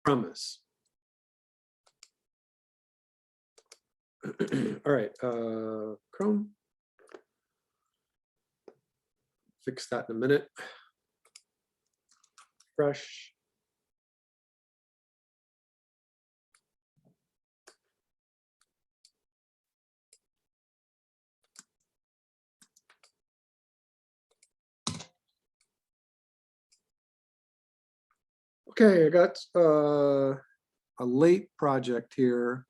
promise. All right, Chrome. Fix that in a minute. Fresh. Okay, I got a late project here.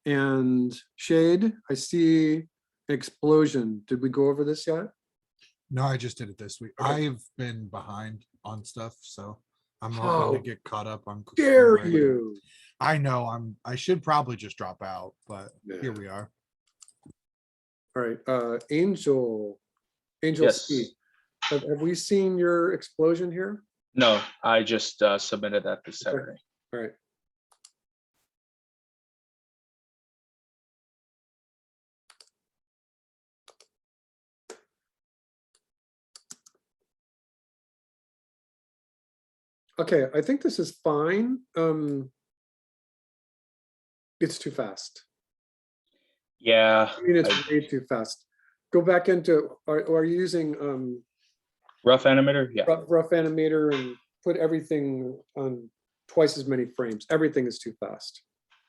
And shade, I see an explosion. Did we go over this yet? No, I just did it this week. Okay. I've been behind on stuff, so I'm How hoping to get caught up on. dare screenwriting. you? I know I should probably just drop out, but Yeah. here we are. All right, Angel Yes. C. Have we seen your explosion here? No, I just submitted that this Saturday. All right. Okay, I think this is fine. It's too fast. Yeah, I mean, it's way too fast. Go back into, are you using rough animator. Yeah. rough animator and put everything on twice as many frames? Everything is too fast.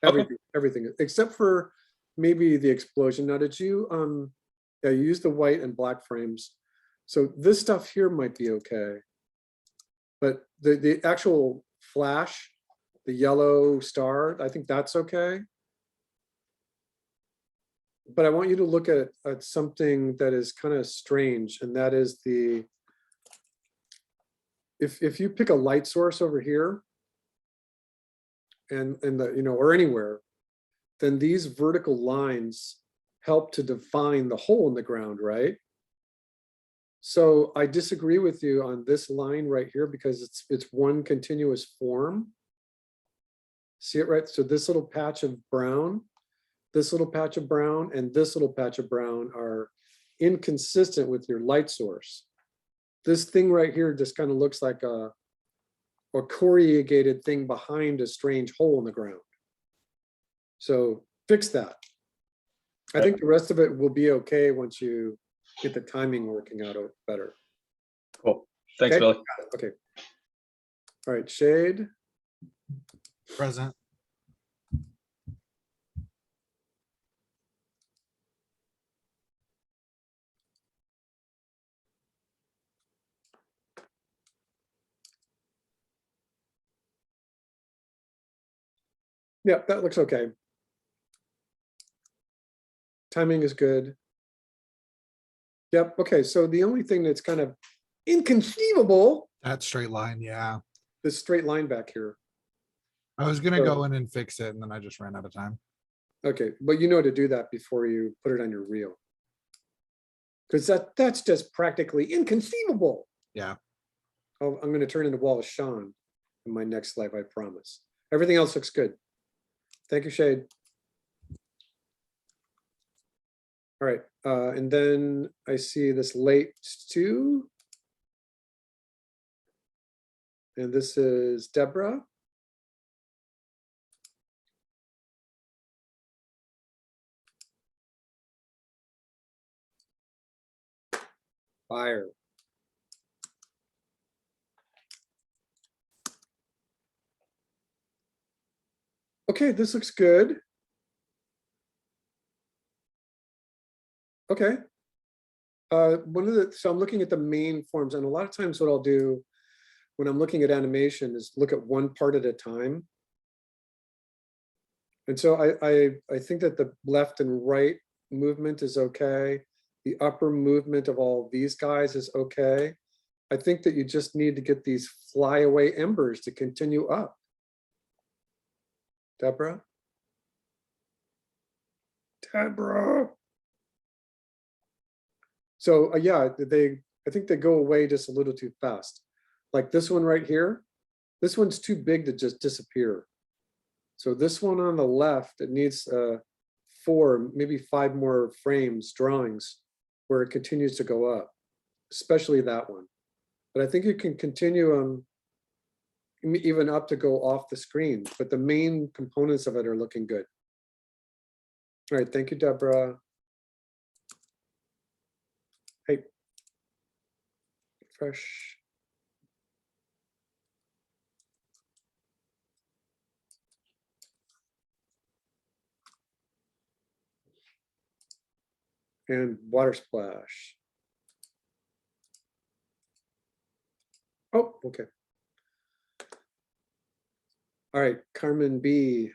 Everything except for maybe the explosion. Now, did you yeah, you use the white and black frames, so this stuff here might be okay, but the actual flash, the yellow star, I think that's okay. But I want you to look at something that is kind of strange, and that is the, if you pick a light source over here and the, you know, or anywhere, then these vertical lines help to define the hole in the ground, right? So I disagree with you on this line right here because it's one continuous form. See it, right? So this little patch of brown, this little patch of brown, and this little patch of brown are inconsistent with your light source. This thing right here just kind of looks like a corrugated thing behind a strange hole in the ground. So fix that. I think the rest of it will be okay once you get the timing working out better. Cool. Thanks, Okay? Billy. Okay. All right, shade. Present. Yeah, that looks okay. Timing is good. Yep, okay, so the only thing that's kind of inconceivable, That straight line, yeah. this straight line back here. I was gonna So- go in and fix it, and then I just ran out of time. Okay, but you know to do that before you put it on your reel. Because that's just practically inconceivable. Yeah. Oh, I'm gonna turn into Wallace Shawn in my next life, I promise. Everything else looks good. Thank you, Shade. All right, and then I see this late too. And this is Deborah. Fire. Okay, this looks good. Okay. So I'm looking at the main forms, and a lot of times what I'll do when I'm looking at animation is look at one part at a time. And so I think that the left and right movement is okay. The upper movement of all these guys is okay. I think that you just need to get these flyaway embers to continue up. Deborah? Deborah. So yeah, I think they go away just a little too fast. Like this one right here, this one's too big to just disappear. So this one on the left, it needs 4, maybe 5 more frames, drawings, where it continues to go up, especially that one. But I think you can continue even up to go off the screen, but the main components of it are looking good. All right, thank you, Deborah. Hey. Fresh. And water splash. Oh, okay. All right, Carmen B.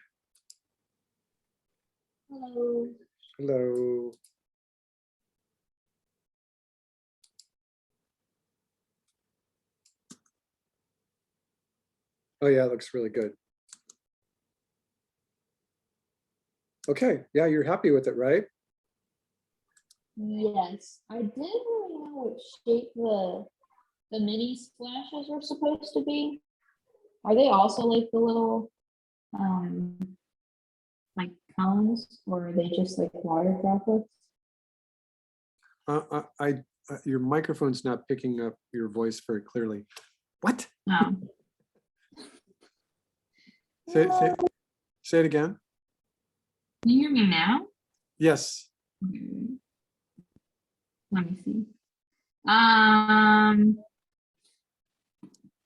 Hello. Hello. Oh yeah, it looks really good. Okay, yeah, you're happy with it, right? Yes, I didn't really know what shape the mini splashes are supposed to be. Are they also like the little like cones, or are they just like water droplets? Your microphone's not picking up your voice very clearly. What? No. Say it again. Can you hear me now? Yes. Let me see.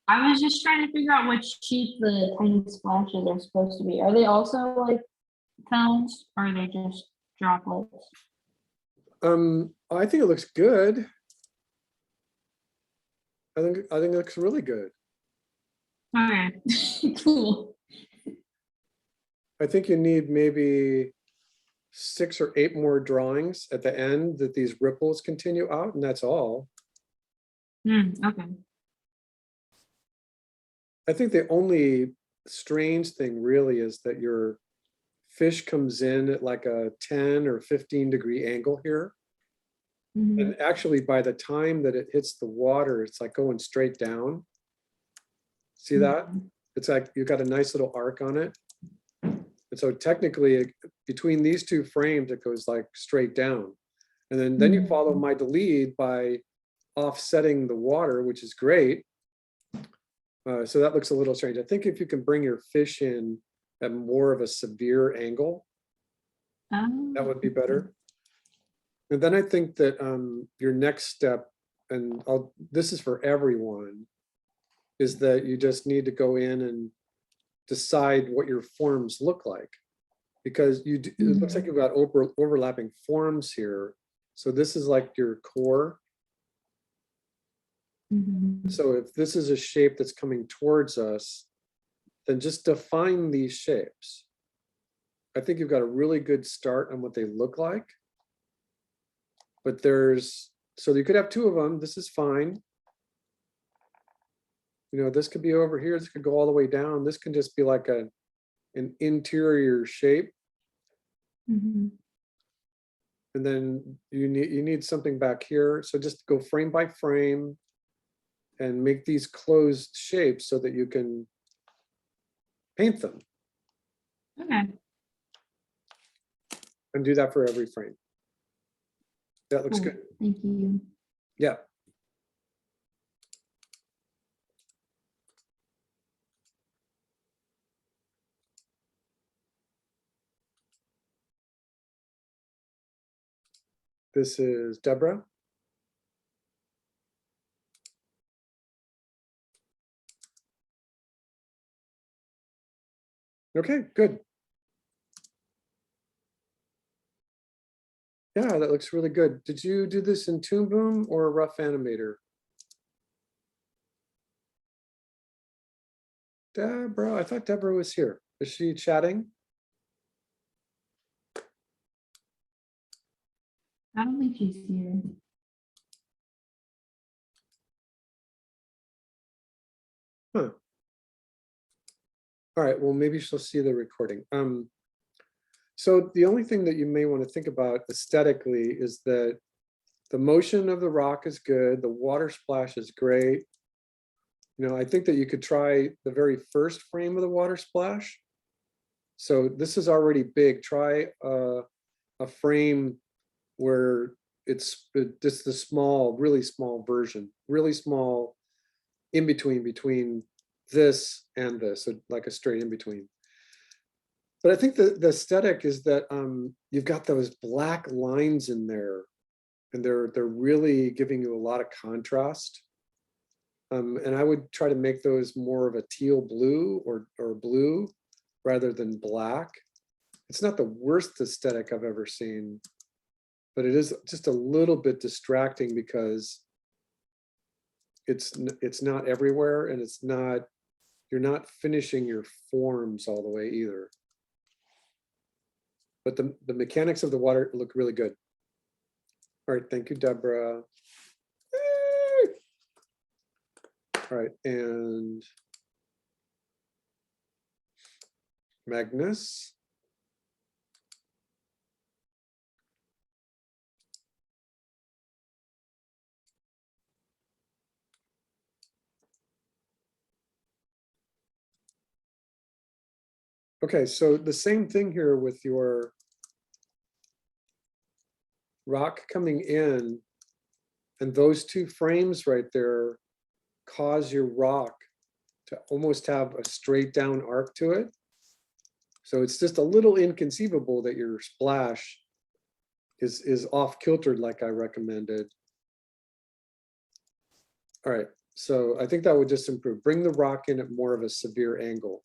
I was just trying to figure out which shape the tiny splashes are supposed to be. Are they also like cones, or are they just droplets? I think it looks good. I think it looks really good. Okay, cool. I think you need maybe 6 or 8 more drawings at the end that these ripples continue out, and that's all. Okay. I think the only strange thing really is that your fish comes in at like a 10 or 15 degree angle here. Mhm. And actually by the time that it hits the water, it's like going straight down. See that? It's like you got a nice little arc on it. And so technically between these two frames, it goes like straight down. And then you follow my lead by offsetting the water, which is great. So that looks a little strange. I think if you can bring your fish in at more of a severe angle, that would be better. And then I think that your next step, and this is for everyone, is that you just need to go in and decide what your forms look like. Because it looks like you've got overlapping forms here. So this is like your core. So if this is a shape that's coming towards us, then just define these shapes. I think you've got a really good start on what they look like. But so you could have 2 of them. This is fine. You know, this could be over here. This could go all the way down. This can just be like an interior shape. And then you need something back here. So just go frame by frame and make these closed shapes so that you can paint them. Okay. And do that for every frame. That looks good. Thank you. Yeah. This is Deborah. Okay, good. Yeah, that looks really good. Did you do this in Toon Boom or Rough Animator? Deborah, I thought Deborah was here. Is she chatting? I don't think she's here. Huh. All right, well, maybe she'll see the recording. So the only thing that you may want to think about aesthetically is that the motion of the rock is good. The water splash is great. You know, I think that you could try the very first frame of the water splash. So this is already big. Try a frame where it's just the small, really small version, really small in between this and this, so like a straight in between. But I think the aesthetic is that you've got those black lines in there, and they're really giving you a lot of contrast. And I would try to make those more of a teal blue or blue rather than black. It's not the worst aesthetic I've ever seen, but it is just a little bit distracting because it's not everywhere, and you're not finishing your forms all the way either. But the mechanics of the water look really good. All right, thank you, Deborah. All right, and Magnus. Okay, so the same thing here with your rock coming in, and those two frames right there cause your rock to almost have a straight down arc to it. So it's just a little inconceivable that your splash is off kiltered like I recommended. All right, so I think that would just improve. Bring the rock in at more of a severe angle.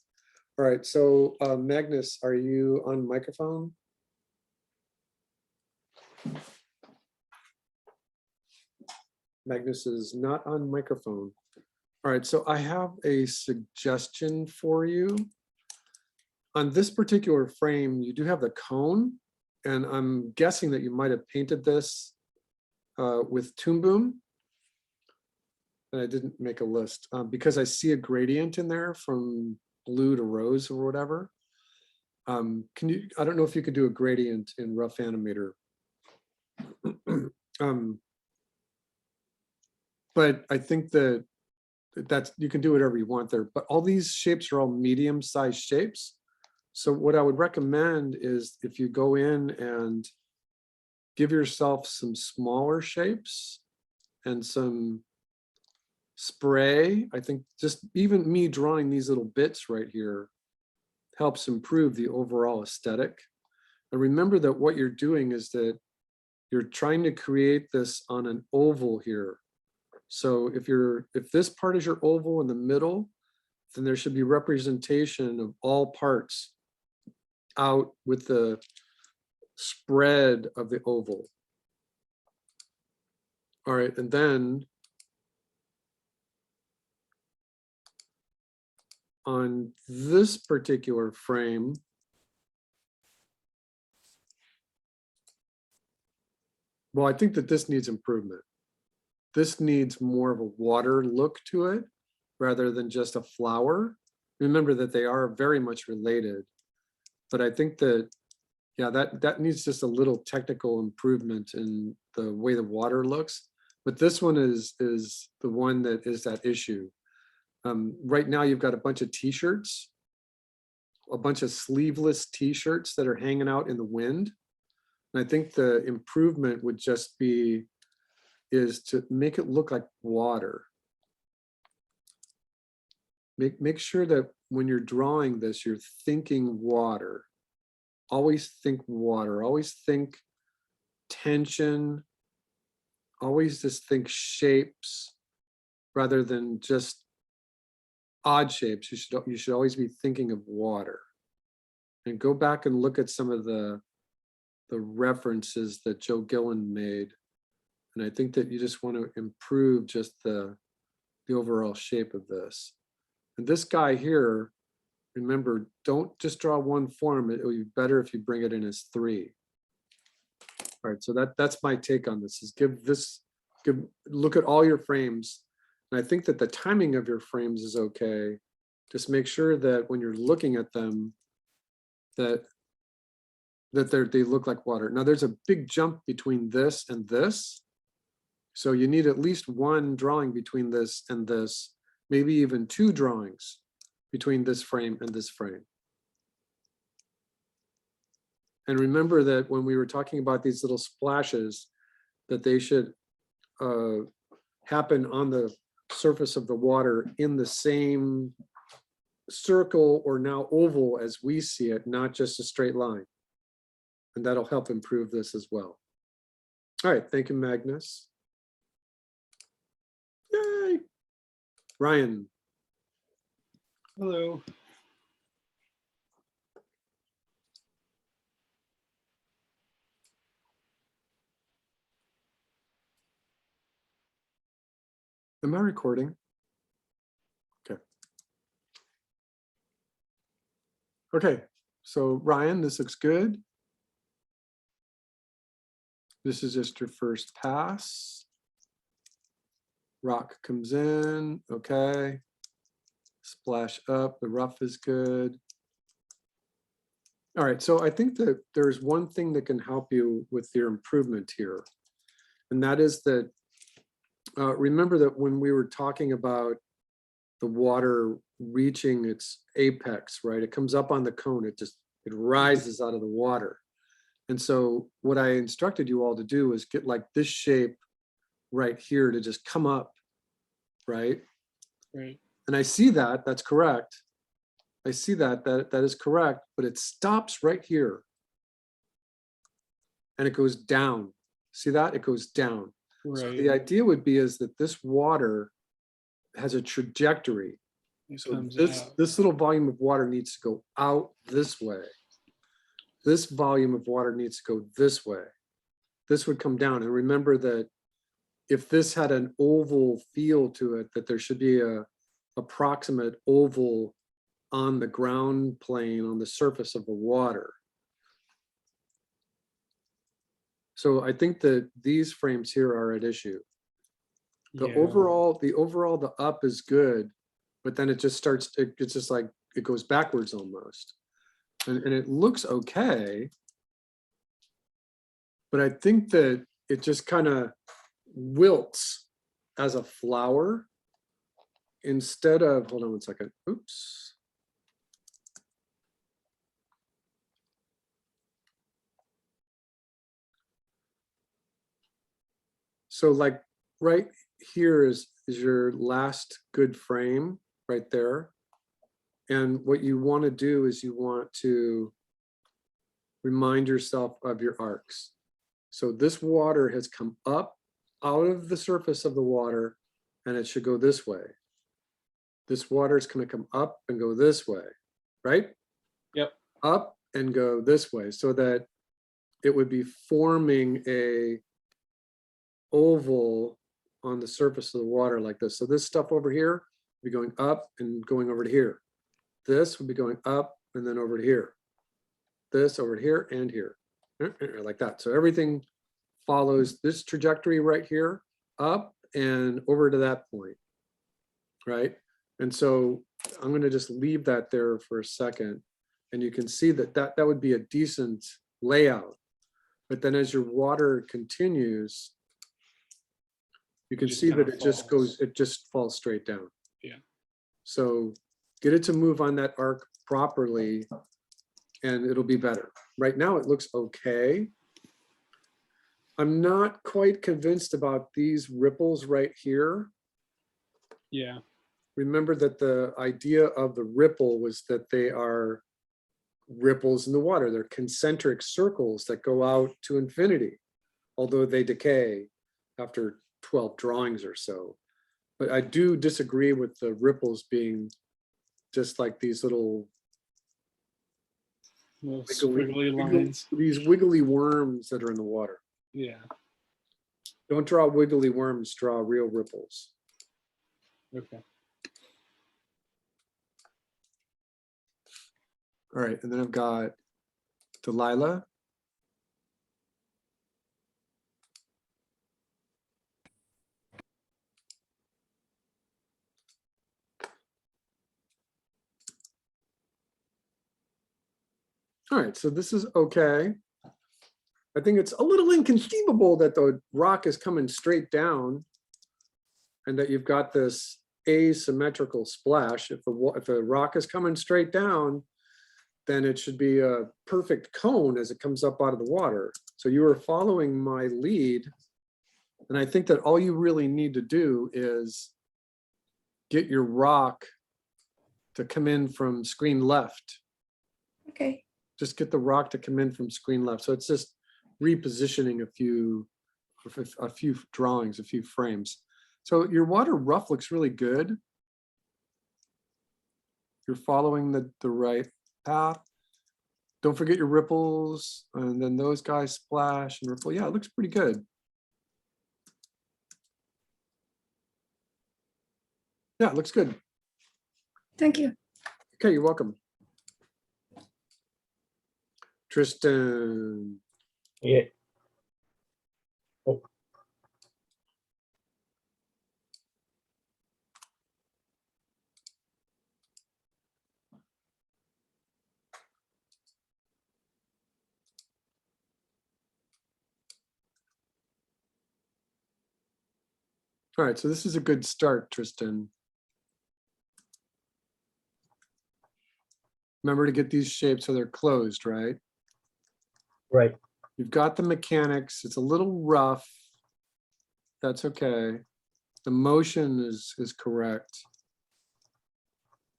All right, so Magnus, are you on microphone? Magnus is not on microphone. All right, so I have a suggestion for you. On this particular frame, you do have the cone, and I'm guessing that you might have painted this with Toon Boom. And I didn't make a list because I see a gradient in there from blue to rose or whatever. Can you, I don't know if you could do a gradient in Rough Animator. But I think that you can do whatever you want there, but all these shapes are all medium-sized shapes. So what I would recommend is if you go in and give yourself some smaller shapes and some spray. I think just even me drawing these little bits right here helps improve the overall aesthetic. And remember that what you're doing is that you're trying to create this on an oval here. So if this part is your oval in the middle, then there should be representation of all parts out with the spread of the oval. All right, and then on this particular frame, well, I think that this needs improvement. This needs more of a water look to it rather than just a flower. Remember that they are very much related, but I think that, yeah, that needs just a little technical improvement in the way the water looks. But this one is the one that is that issue. Right now you've got a bunch of t-shirts, a bunch of sleeveless t-shirts that are hanging out in the wind. And I think the improvement would just be is to make it look like water. Make sure that when you're drawing this, you're thinking water. Always think water, always think tension, always just think shapes rather than just odd shapes. You should always be thinking of water. And go back and look at some of the references that Joe Gillen made. And I think that you just want to improve just the overall shape of this. And this guy here, remember, don't just draw one form. It would be better if you bring it in as three. All right, so that's my take on this, is look at all your frames. And I think that the timing of your frames is okay. Just make sure that when you're looking at them, that they look like water. Now there's a big jump between this and this. So you need at least one drawing between this and this, maybe even two drawings between this frame and this frame. And remember that when we were talking about these little splashes, that they should happen on the surface of the water in the same circle or now oval as we see it, not just a straight line. And that'll help improve this as well. All right, thank you, Magnus. Yay. Ryan. Hello. Am I recording? Okay. Okay, so Ryan, this looks good. This is just your first pass. Rock comes in, okay. Splash up, the rough is good. All right, so I think that there's one thing that can help you with your improvement here. And that is that, remember that when we were talking about the water reaching its apex, right? It comes up on the cone, it rises out of the water. And so what I instructed you all to do is get like this shape right here to just come up, right? Right. And I see that, that's correct. I see that is correct, but it stops right here. And it goes down. See that? It goes down. So Right. the idea would be is that this water has a trajectory. It So comes this out. little volume of water needs to go out this way. This volume of water needs to go this way. This would come down. And remember that if this had an oval feel to it, that there should be a approximate oval on the ground plane on the surface of the water. So I think that these frames here are at issue. The Yeah. overall, the up is good, but then it just starts, it's just like, it goes backwards almost. And it looks okay. But I think that it just kind of wilts as a flower instead of, hold on one second, oops. So like right here is your last good frame right there. And what you want to do is you want to remind yourself of your arcs. So this water has come up out of the surface of the water and it should go this way. This water is going to come up and go this way, right? Yep. Up and go this way so that it would be forming a oval on the surface of the water like this. So this stuff over here would be going up and going over to here. This would be going up and then over to here. This over to here and here, like that. So everything follows this trajectory right here, up and over to that point, right? And so I'm going to just leave that there for a second. And you can see that that would be a decent layout. But then as your water continues, you can just see that kinda it just falls. goes, it just falls straight down. Yeah. So get it to move on that arc properly and it'll be better. Right now it looks okay. I'm not quite convinced about these ripples right here. Yeah. Remember that the idea of the ripple was that they are ripples in the water. They're concentric circles that go out to infinity, although they decay after 12 drawings or so. But I do disagree with the ripples being just like these little Little wiggly, squiggly lines. these wiggly worms that are in the water. Yeah. Don't draw wiggly worms, draw real ripples. Okay. All right, and then I've got Delilah. All right, so this is okay. I think it's a little inconceivable that the rock is coming straight down and that you've got this asymmetrical splash. If the rock is coming straight down, then it should be a perfect cone as it comes up out of the water. So you are following my lead. And I think that all you really need to do is get your rock to come in from screen left. Okay. Just get the rock to come in from screen left. So it's just repositioning a few drawings, a few frames. So your water rough looks really good. You're following the right path. Don't forget your ripples, and then those guys splash and ripple. Yeah, it looks pretty good. Yeah, it looks good. Thank you. Okay, you're welcome. Tristan. Yeah. Oh, All right, so this is a good start, Tristan. Remember to get these shapes so they're closed, right? right. You've got the mechanics. It's a little rough. That's okay. The motion is correct.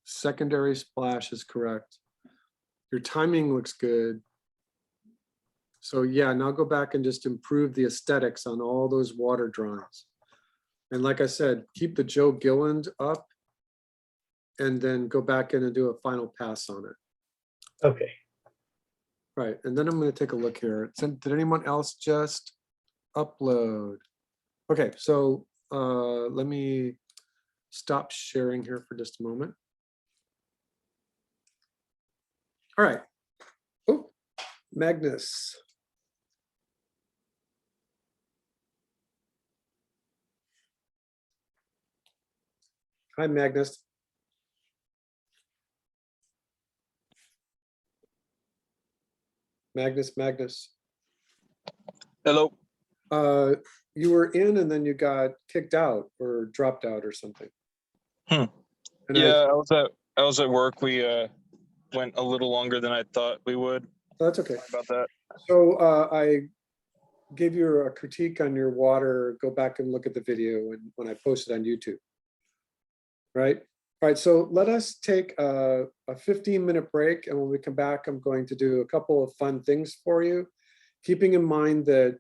Secondary splash is correct. Your timing looks good. So yeah, now go back and just improve the aesthetics on all those water drawings. And like I said, keep the Joe Gilland up and then go back in and do a final pass on it. Okay. Right, and then I'm gonna take a look here. Did anyone else just upload? Okay, so let me stop sharing here for just a moment. All right. Oh, Magnus. Hi, Magnus. Magnus. Hello. You were in and then you got kicked out or dropped out or something. Hmm. And Yeah, I was at work. We went a little longer than I thought we would. That's okay. Sorry about that. So I gave you a critique on your water. Go back and look at the video when I posted on YouTube. Right? All right, so let us take a 15-minute break, and when we come back, I'm going to do a couple of fun things for you, keeping in mind that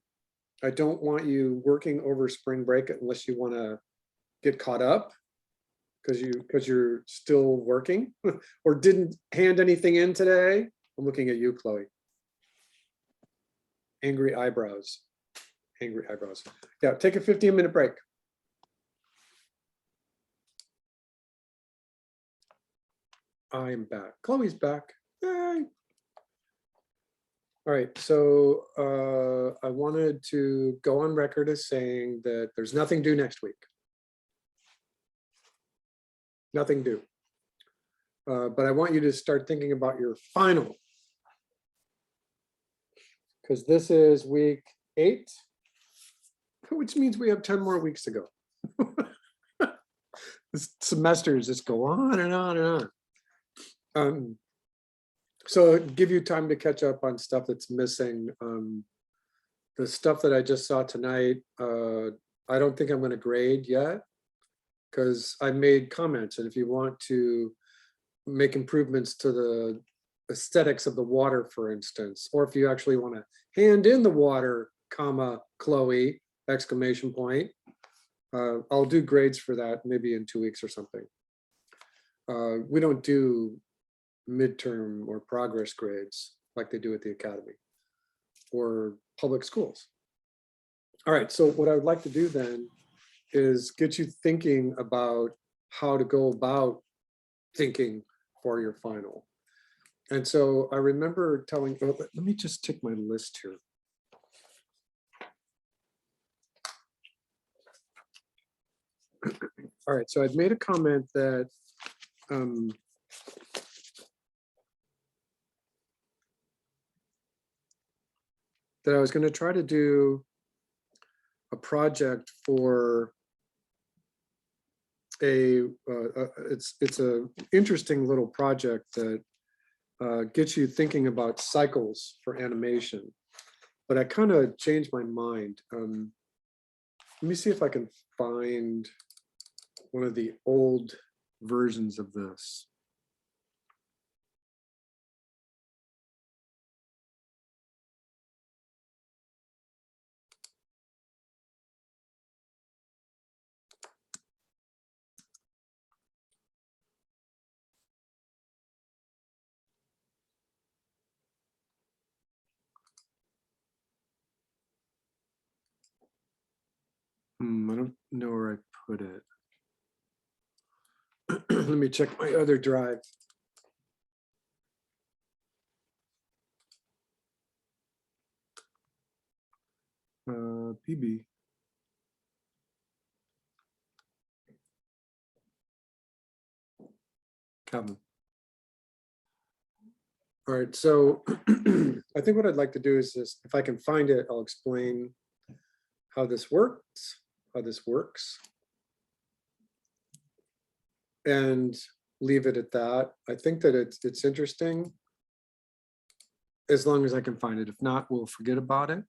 I don't want you working over spring break unless you want to get caught up because you're still working or didn't hand anything in today. I'm looking at you, Chloe. Angry eyebrows. Yeah, take a 15-minute break. I'm back. Chloe's back. Yay. All right, so I wanted to go on record as saying that there's nothing due next week. Nothing due. But I want you to start thinking about your final. Because this is week 8, which means we have 10 more weeks to go. This semesters just go on and on and on. So give you time to catch up on stuff that's missing. The stuff that I just saw tonight, I don't think I'm going to grade yet because I made comments. And if you want to make improvements to the aesthetics of the water, for instance, or if you actually want to hand in the water, comma, Chloe, exclamation point, I'll do grades for that maybe in 2 weeks or something. We don't do midterm or progress grades like they do at the academy or public schools. All right, so what I would like to do then is get you thinking about how to go about thinking for your final. And so I remember telling, oh, let me just take my list here. All right, so I'd made a comment that that I was going to try to do a project for it's a interesting little project that gets you thinking about cycles for animation, but I kind of changed my mind. Let me see if I can find one of the old versions of this. I don't know where I put it. Let me check my other drive. PB. Calvin. All right, so I think what I'd like to do is this, if I can find it, I'll explain how this works, and leave it at that. I think that it's interesting as long as I can find it. If not, we'll forget about it.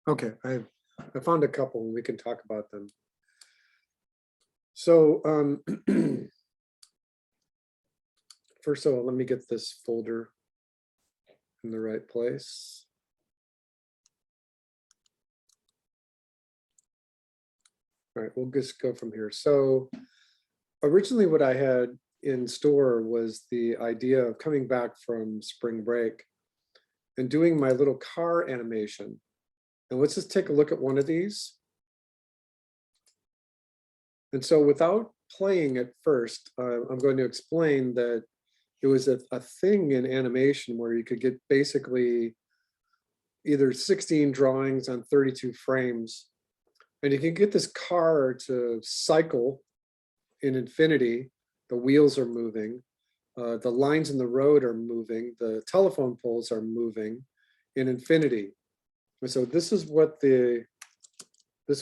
Okay, I found a couple and we can talk about them. So first of all, let me get this folder in the right place. All right, we'll just go from here. So originally what I had in store was the idea of coming back from spring break and doing my little car animation. And let's just take a look at one of these. And so without playing it first, I'm going to explain that it was a thing in animation where you could get basically either 16 drawings on 32 frames. And you can get this car to cycle in infinity. The wheels are moving. The lines in the road are moving. The telephone poles are moving in infinity. And so this is what this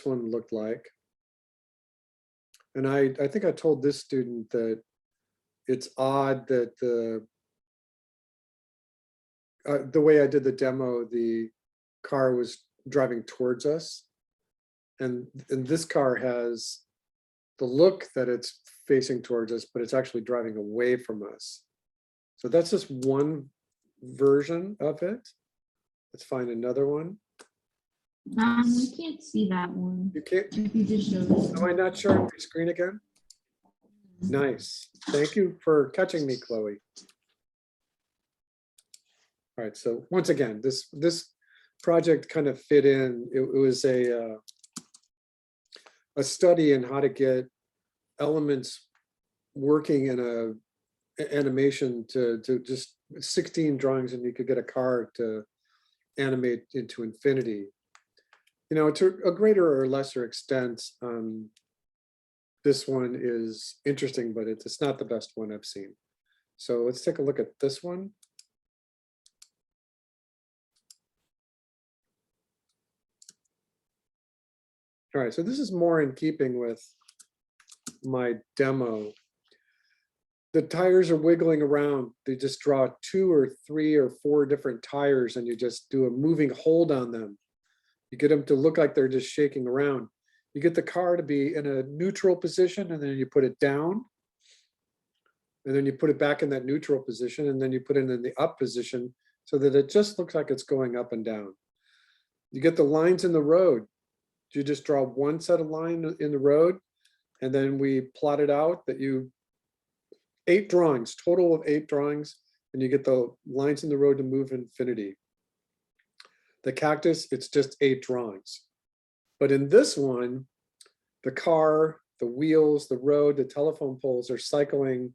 one looked like. And I think I told this student that it's odd that the way I did the demo, the car was driving towards us. And this car has the look that it's facing towards us, but it's actually driving away from us. So that's just one version of it. Let's find another one. We can't see that one. You can't, If you just showed us. am I not sharing my screen again? Nice. Thank you for catching me, Chloe. All right, so once again, this project kind of fit in. It was a study in how to get elements working in a animation to just 16 drawings, and you could get a car to animate into infinity. You know, to a greater or lesser extent, this one is interesting, but it's not the best one I've seen. So let's take a look at this one. All right, so this is more in keeping with my demo. The tires are wiggling around. They just draw 2 or 3 or 4 different tires and you just do a moving hold on them. You get them to look like they're just shaking around. You get the car to be in a neutral position and then you put it down. And then you put it back in that neutral position and then you put it in the up position so that it just looks like it's going up and down. You get the lines in the road. You just draw one set of line in the road and then we plot it out that you 8 drawings, total of 8 drawings, and you get the lines in the road to move infinity. The cactus, it's just 8 drawings. But in this one, the car, the wheels, the road, the telephone poles are cycling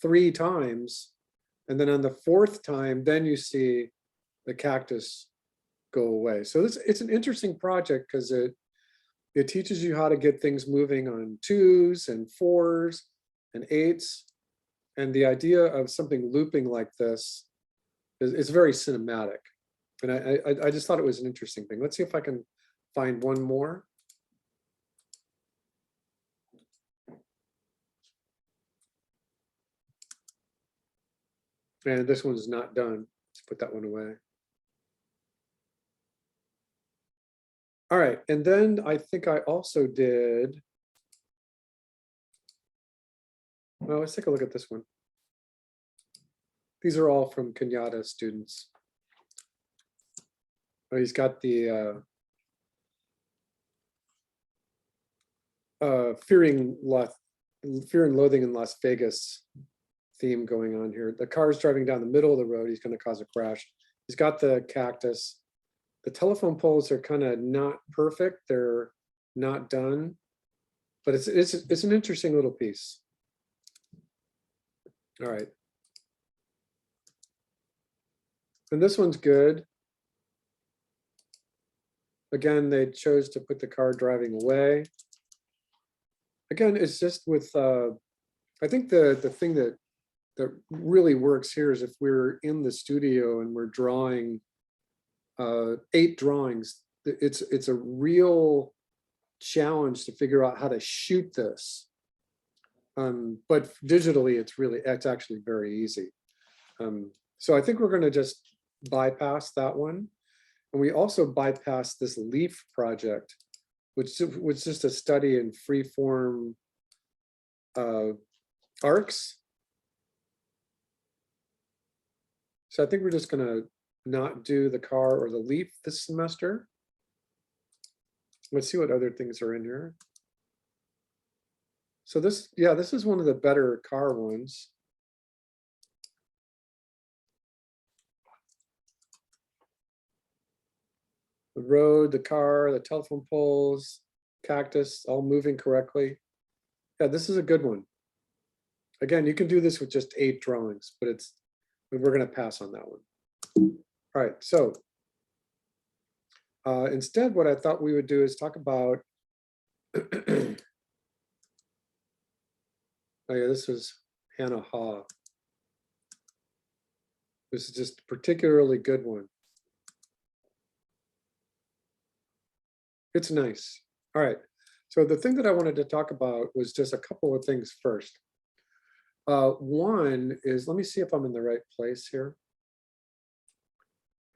3 times. And then on the 4th time, then you see the cactus go away. So it's an interesting project because it teaches you how to get things moving on 2s and 4s and 8s. And the idea of something looping like this is very cinematic. And I just thought it was an interesting thing. Let's see if I can find one more. And this one's not done. Let's put that one away. All right, and then I think I also did, well, let's take a look at this one. These are all from Kenyatta students. Oh, he's got the Fear and Loathing in Las Vegas theme going on here. The car's driving down the middle of the road. He's going to cause a crash. He's got the cactus. The telephone poles are kind of not perfect. They're not done, but it's an interesting little piece. All right. And this one's good. Again, they chose to put the car driving away. Again, it's just with, I think the thing that really works here is if we're in the studio and we're drawing 8 drawings, it's a real challenge to figure out how to shoot this. But digitally, it's actually very easy. So I think we're going to just bypass that one. And we also bypass this leaf project, which was just a study in freeform arcs. So I think we're just going to not do the car or the leaf this semester. Let's see what other things are in here. So this is one of the better car ones. The road, the car, the telephone poles, cactus, all moving correctly. Yeah, this is a good one. Again, you can do this with just 8 drawings, but we're going to pass on that one. All right, so instead, what I thought we would do is talk about. Oh yeah, this was Hannah Ha. This is just a particularly good one. It's nice. All right. So the thing that I wanted to talk about was just a couple of things first. One is, let me see if I'm in the right place here.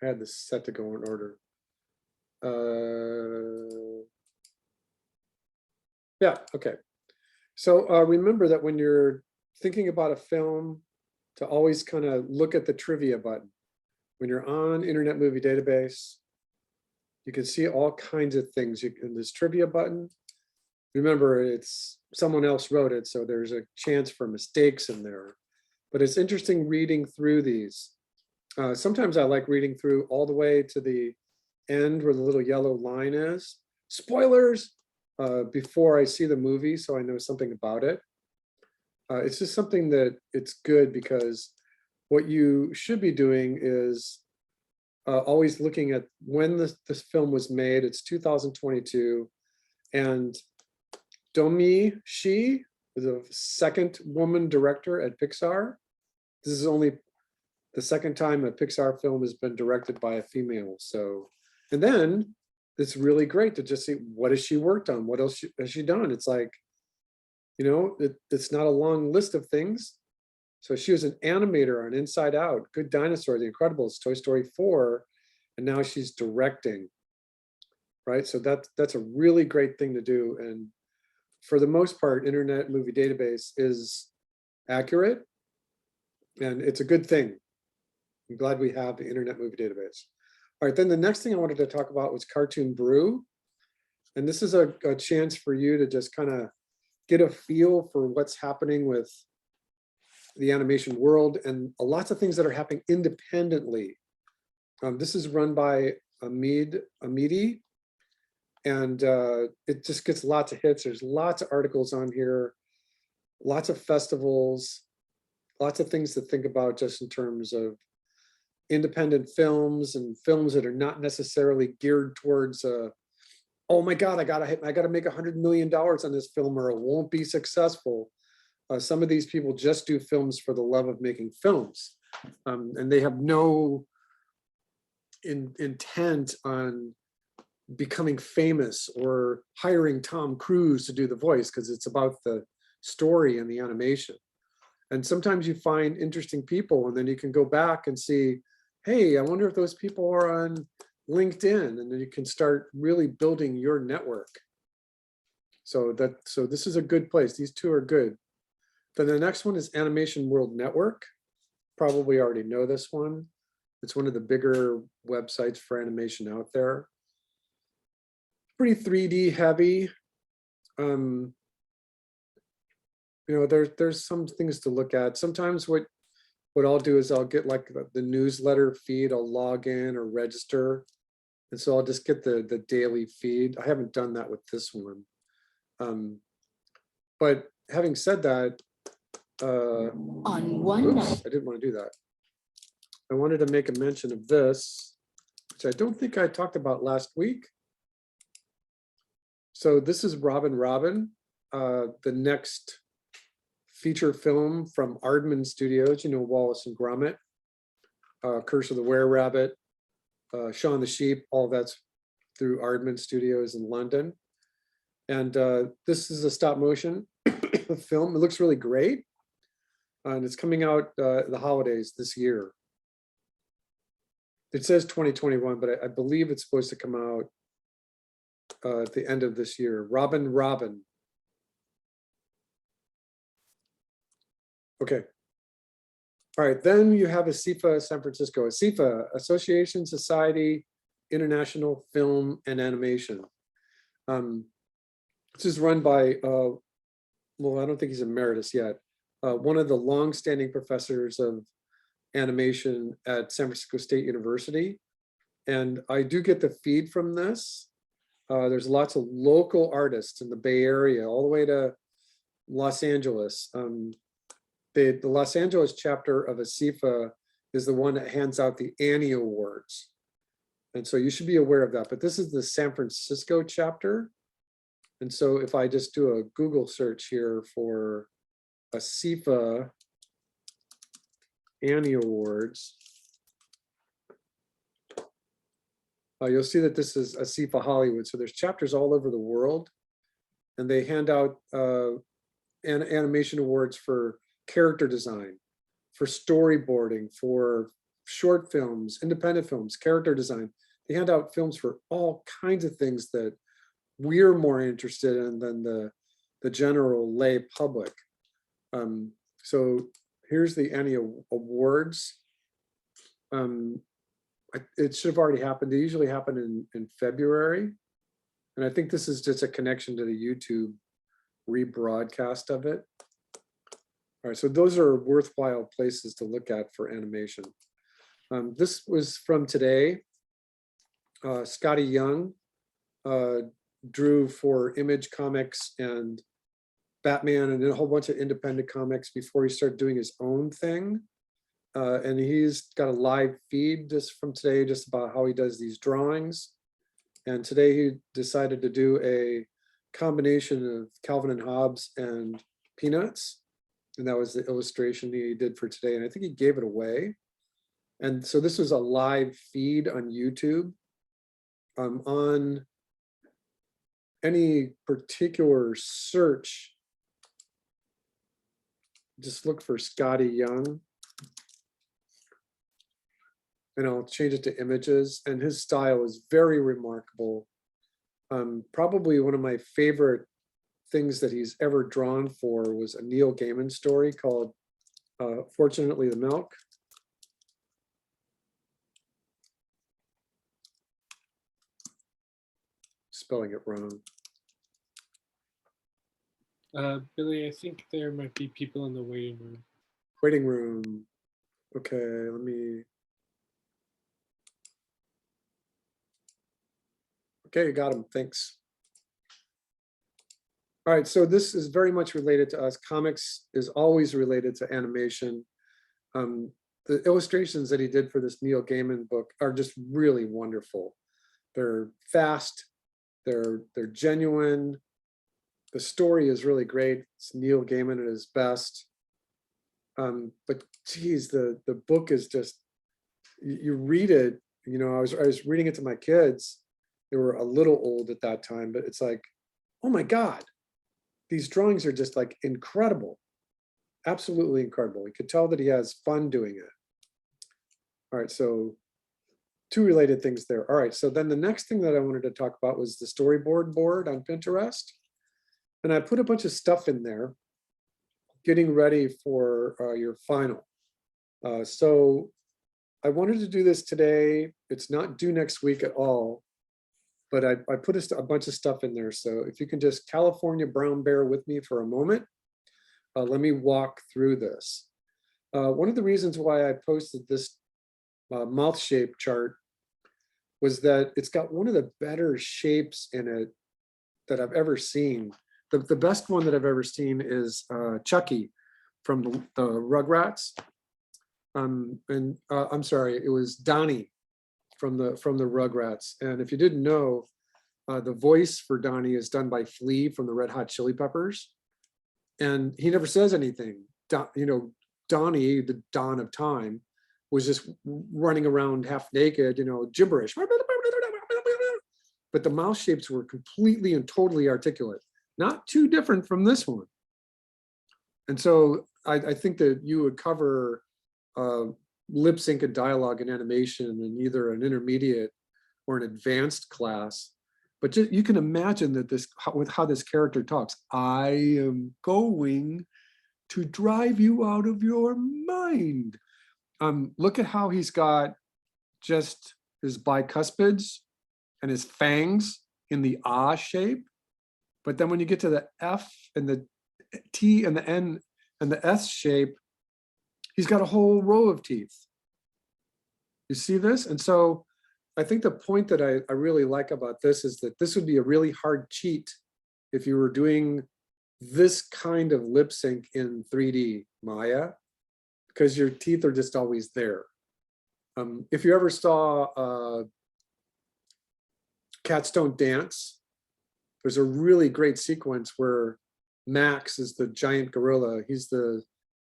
I had this set to go in order. Yeah, okay. So remember that when you're thinking about a film, to always kind of look at the trivia button. When you're on Internet Movie Database, you can see all kinds of things in this trivia button. Remember, it's someone else wrote it, so there's a chance for mistakes in there. But it's interesting reading through these. Sometimes I like reading through all the way to the end where the little yellow line is. Spoilers! Before I see the movie, so I know something about it. It's just something that it's good because what you should be doing is always looking at when this film was made. It's 2022, and Domi Shi is a second woman director at Pixar. This is only the second time a Pixar film has been directed by a female. So, and then it's really great to just see what has she worked on, what else has she done. It's like, you know, it's not a long list of things. So she was an animator on Inside Out, Good Dinosaur, The Incredibles, Toy Story 4, and now she's directing, right? So that's a really great thing to do. And for the most part, Internet Movie Database is accurate, and it's a good thing. I'm glad we have the Internet Movie Database. All right, then the next thing I wanted to talk about was Cartoon Brew. And this is a chance for you to just kind of get a feel for what's happening with the animation world and lots of things that are happening independently. This is run by Amidi, and it just gets lots of hits. There's lots of articles on here, lots of festivals, lots of things to think about just in terms of independent films and films that are not necessarily geared towards oh my God, I gotta make $100 million on this film or it won't be successful. Some of these people just do films for the love of making films, and they have no intent on becoming famous or hiring Tom Cruise to do the voice, because it's about the story and the animation. And sometimes you find interesting people, and then you can go back and see, hey, I wonder if those people are on LinkedIn, and then you can start really building your network. So this is a good place. These two are good. Then the next one is Animation World Network. probably already know this one. It's one of the bigger websites for animation out there. Pretty 3D heavy. You know, there's some things to look at. Sometimes what I'll do is I'll get like the newsletter feed, I'll log in or register. And so I'll just get the daily feed. I haven't done that with this one. But having said that, On one oops, I didn't want to do that. I wanted to make a mention of this, which I don't think I talked about last week. So this is Robin, the next feature film from Aardman Studios, you know, Wallace and Gromit, Curse of the Were-Rabbit, Shaun the Sheep, all that's through Aardman Studios in London. And this is a stop motion film. It looks really great. And it's coming out the holidays this year. It says 2021, but I believe it's supposed to come out at the end of this year. Robin. Okay. All right, then you have ASIFA San Francisco. ASIFA, Association Society International Film and Animation. This is run by, well, I don't think he's emeritus yet. One of the longstanding professors of animation at San Francisco State University. And I do get the feed from this. There's lots of local artists in the Bay Area, all the way to Los Angeles. The Los Angeles chapter of ASIFA is the one that hands out the Annie Awards. And so you should be aware of that. But this is the San Francisco chapter. And so if I just do a Google search here for ASIFA Annie Awards, you'll see that this is ASIFA Hollywood. So there's chapters all over the world, and they hand out animation awards for character design, for storyboarding, for short films, independent films, character design. They hand out films for all kinds of things that we're more interested in than the general lay public. So here's the Annie Awards. It should have already happened. They usually happen in February. And I think this is just a connection to the YouTube rebroadcast of it. All right, so those are worthwhile places to look at for animation. This was from today. Scotty Young drew for Image Comics and Batman and a whole bunch of independent comics before he started doing his own thing. And he's got a live feed just from today, just about how he does these drawings. And today he decided to do a combination of Calvin and Hobbes and Peanuts. And that was the illustration he did for today. And I think he gave it away. And so this was a live feed on YouTube. On any particular search, just look for Scotty Young. And I'll change it to images. And his style is very remarkable. Probably one of my favorite things that he's ever drawn for was a Neil Gaiman story called Fortunately the Milk. Spelling it wrong. Billy, I think there might be people in the waiting room. Waiting room. Okay, let me. Okay, you got him. Thanks. All right, so this is very much related to us. Comics is always related to animation. The illustrations that he did for this Neil Gaiman book are just really wonderful. They're fast, they're genuine. The story is really great. It's Neil Gaiman at his best. But geez, the book is just, you read it, you know, I was reading it to my kids. They were a little old at that time, but it's like, oh my God, these drawings are just like incredible. Absolutely incredible. You could tell that he has fun doing it. All right, so two related things there. All right, so then the next thing that I wanted to talk about was the storyboard board on Pinterest. And I put a bunch of stuff in there, getting ready for your final. So I wanted to do this today. It's not due next week at all, but I put a bunch of stuff in there. So if you can just California brown bear with me for a moment, let me walk through this. One of the reasons why I posted this mouth shape chart was that it's got one of the better shapes in it that I've ever seen. The best one that I've ever seen is Chucky from the Rugrats. I'm sorry, it was Donnie from the Rugrats. And if you didn't know, the voice for Donnie is done by Flea from the Red Hot Chili Peppers. And he never says anything. Donnie, the dawn of time, was just running around half naked, gibberish. But the mouth shapes were completely and totally articulate, not too different from this one. And so I think that you would cover lip sync and dialogue and animation in either an intermediate or an advanced class. But you can imagine that with how this character talks, I am going to drive you out of your mind. Look at how he's got just his bicuspids and his fangs in the ah shape. But then when you get to the F and the T and the N and the S shape, he's got a whole row of teeth. You see this? And so I think the point that I really like about this is that this would be a really hard cheat if you were doing this kind of lip sync in 3D Maya, because your teeth are just always there. If you ever saw Cats Don't Dance, there's a really great sequence where Max is the giant gorilla. He's the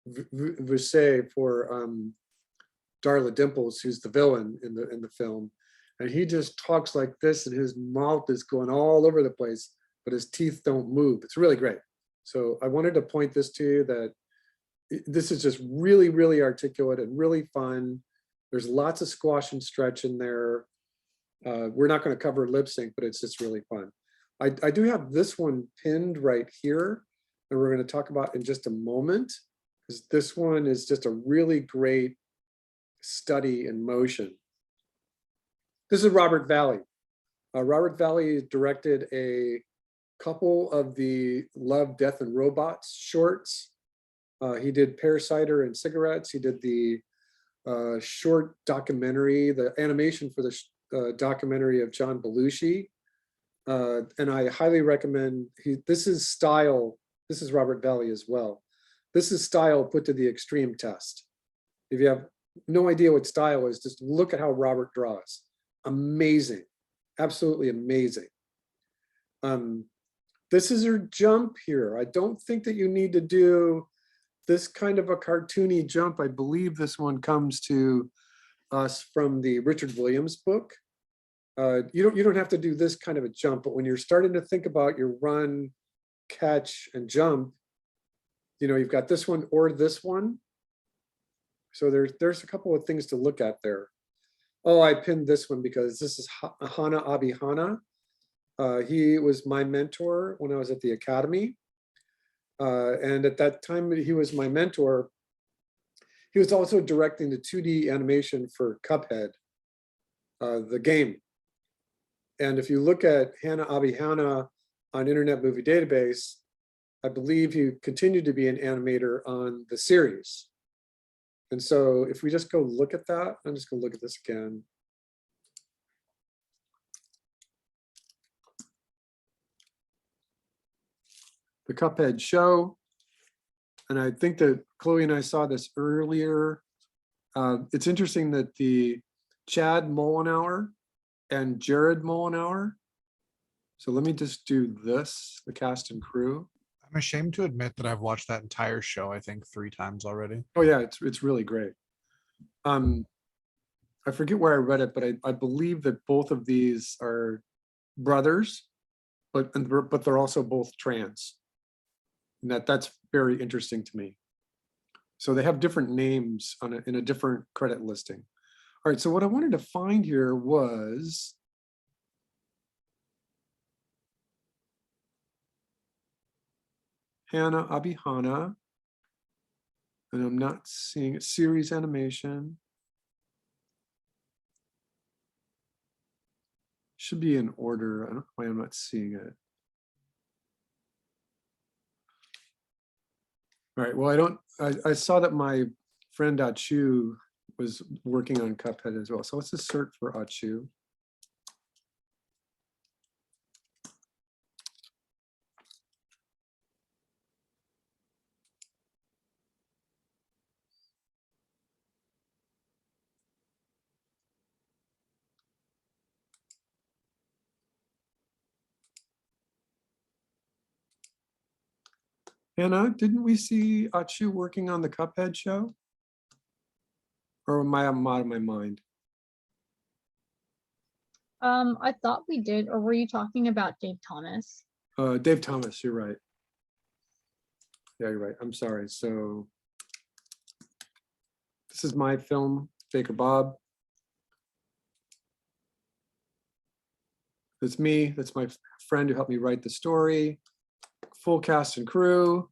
Vusay for Darla Dimples, who's the villain in the film. And he just talks like this and his mouth is going all over the place, but his teeth don't move. It's really great. So I wanted to point this to you that this is just really, really articulate and really fun. There's lots of squash and stretch in there. We're not going to cover lip sync, but it's just really fun. I do have this one pinned right here, and we're going to talk about in just a moment, because this one is just a really great study in motion. This is Robert Valley. Robert Valley directed a couple of the Love, Death, and Robots shorts. He did Pear Cider and Cigarettes. He did the short documentary, the animation for the documentary of John Belushi. And I highly recommend, this is style, this is Robert Valley as well. This is style put to the extreme test. If you have no idea what style is, just look at how Robert draws. Amazing, absolutely amazing. This is her jump here. I don't think that you need to do this kind of a cartoony jump. I believe this one comes to us from the Richard Williams book. You don't have to do this kind of a jump, but when you're starting to think about your run, catch, and jump, you've got this one or this one. So there's a couple of things to look at there. Oh, I pinned this one because this is Hana Abihana. He was my mentor when I was at the academy. And at that time he was my mentor, he was also directing the 2D animation for Cuphead, the game. And if you look at Hana Abihana on Internet Movie Database, I believe he continued to be an animator on the series. And so if we just go look at that, I'm just going to look at this again. The Cuphead show. And I think that Chloe and I saw this earlier. It's interesting that the Chad Mollenauer and Jared Mollenauer. So let me just do this, the cast and crew. I'm ashamed to admit that I've watched that entire show, I think 3 times already. Oh yeah, it's really great. I forget where I read it, but I believe that both of these are brothers, but they're also both trans. And that's very interesting to me. So they have different names in a different credit listing. All right, so what I wanted to find here was Hana Abihana. And I'm not seeing a series animation. Should be in order. I don't know why I'm not seeing it. All right, well, I saw that my friend Achu was working on Cuphead as well. So let's just search for Achu. Hannah, didn't we see Achu working on the Cuphead show? Or am I out of my mind? I thought we did, or were you talking about Dave Thomas? Dave Thomas, you're right. Yeah, you're right. I'm sorry. So this is my film, Baker Bob. That's me. That's my friend who helped me write the story. Full cast and crew.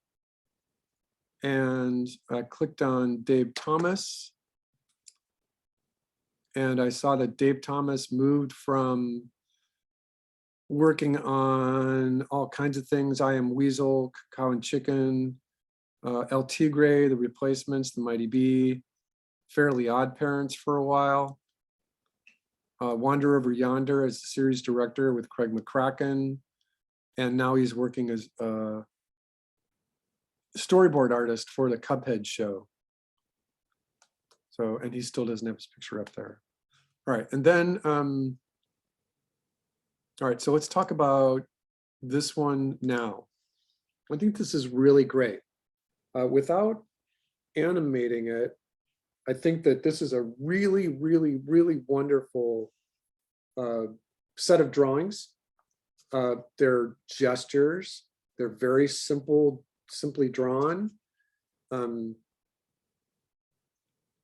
And I clicked on Dave Thomas. And I saw that Dave Thomas moved from working on all kinds of things. I Am Weasel, Cow and Chicken, El Tigre, The Replacements, The Mighty Bee, Fairly Odd Parents for a while. Wander Over Yonder as the series director with Craig McCracken. And now he's working as a storyboard artist for the Cuphead show. So, and he still doesn't have his picture up there. All right, and then, all right, so let's talk about this one now. I think this is really great. Without animating it, I think that this is a really, really, really wonderful set of drawings. They're gestures. They're very simply drawn.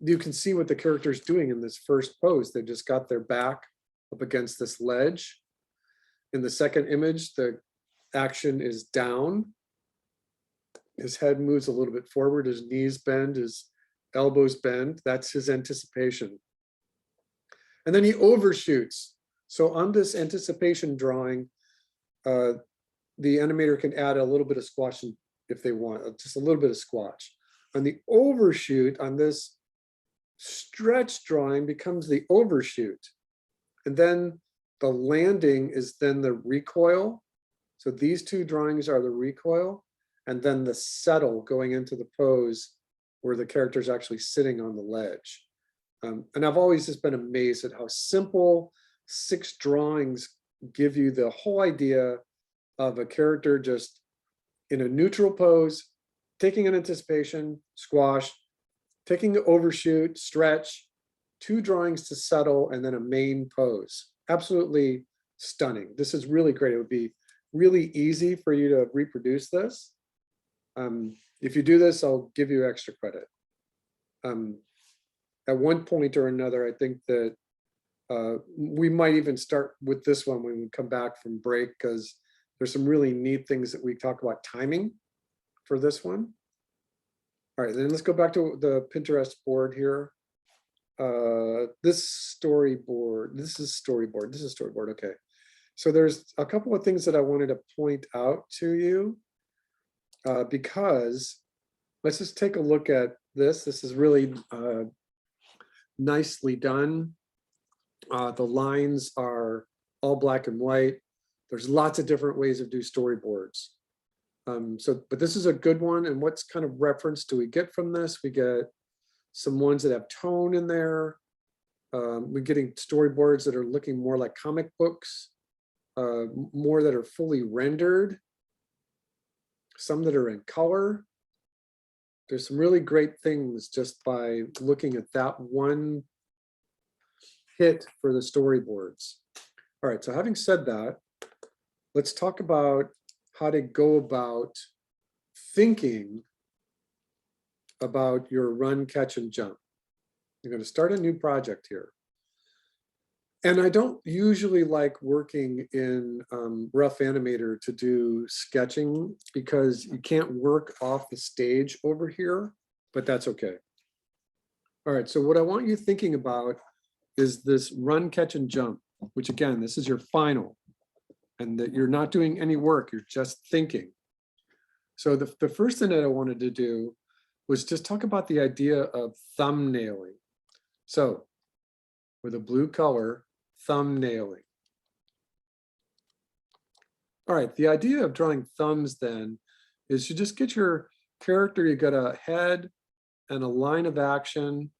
You can see what the character's doing in this first pose. They just got their back up against this ledge. In the second image, the action is down. His head moves a little bit forward, his knees bend, his elbows bend. That's his anticipation. And then he overshoots. So on this anticipation drawing, the animator can add a little bit of squash if they want, just a little bit of squash. On the overshoot, on this stretch drawing becomes the overshoot. And then the landing is then the recoil. So these two drawings are the recoil, and then the settle going into the pose where the character is actually sitting on the ledge. And I've always just been amazed at how simple 6 drawings give you the whole idea of a character just in a neutral pose, taking an anticipation, squash, taking the overshoot, stretch, 2 drawings to settle, and then a main pose. Absolutely stunning. This is really great. It would be really easy for you to reproduce this. If you do this, I'll give you extra credit. At one point or another, I think that we might even start with this one when we come back from break, because there's some really neat things that we talk about timing for this one. All right, then let's go back to the Pinterest board here. This is storyboard, okay. So there's a couple of things that I wanted to point out to you because let's just take a look at this. This is really nicely done. The lines are all black and white. There's lots of different ways of doing storyboards. But this is a good one. And what's kind of reference do we get from this? We get some ones that have tone in there. We're getting storyboards that are looking more like comic books, more that are fully rendered, some that are in color. There's some really great things just by looking at that one hit for the storyboards. All right, so having said that, let's talk about how to go about thinking about your run, catch, and jump. You're going to start a new project here. And I don't usually like working in Rough Animator to do sketching because you can't work off the stage over here. but that's okay. All right, so what I want you thinking about is this run, catch, and jump, which again, this is your final, and that you're not doing any work, you're just thinking. So the first thing that I wanted to do was just talk about the idea of thumbnailing. So with a blue color, thumbnailing. All right, the idea of drawing thumbs then is you just get your character, you got a head and a line of action.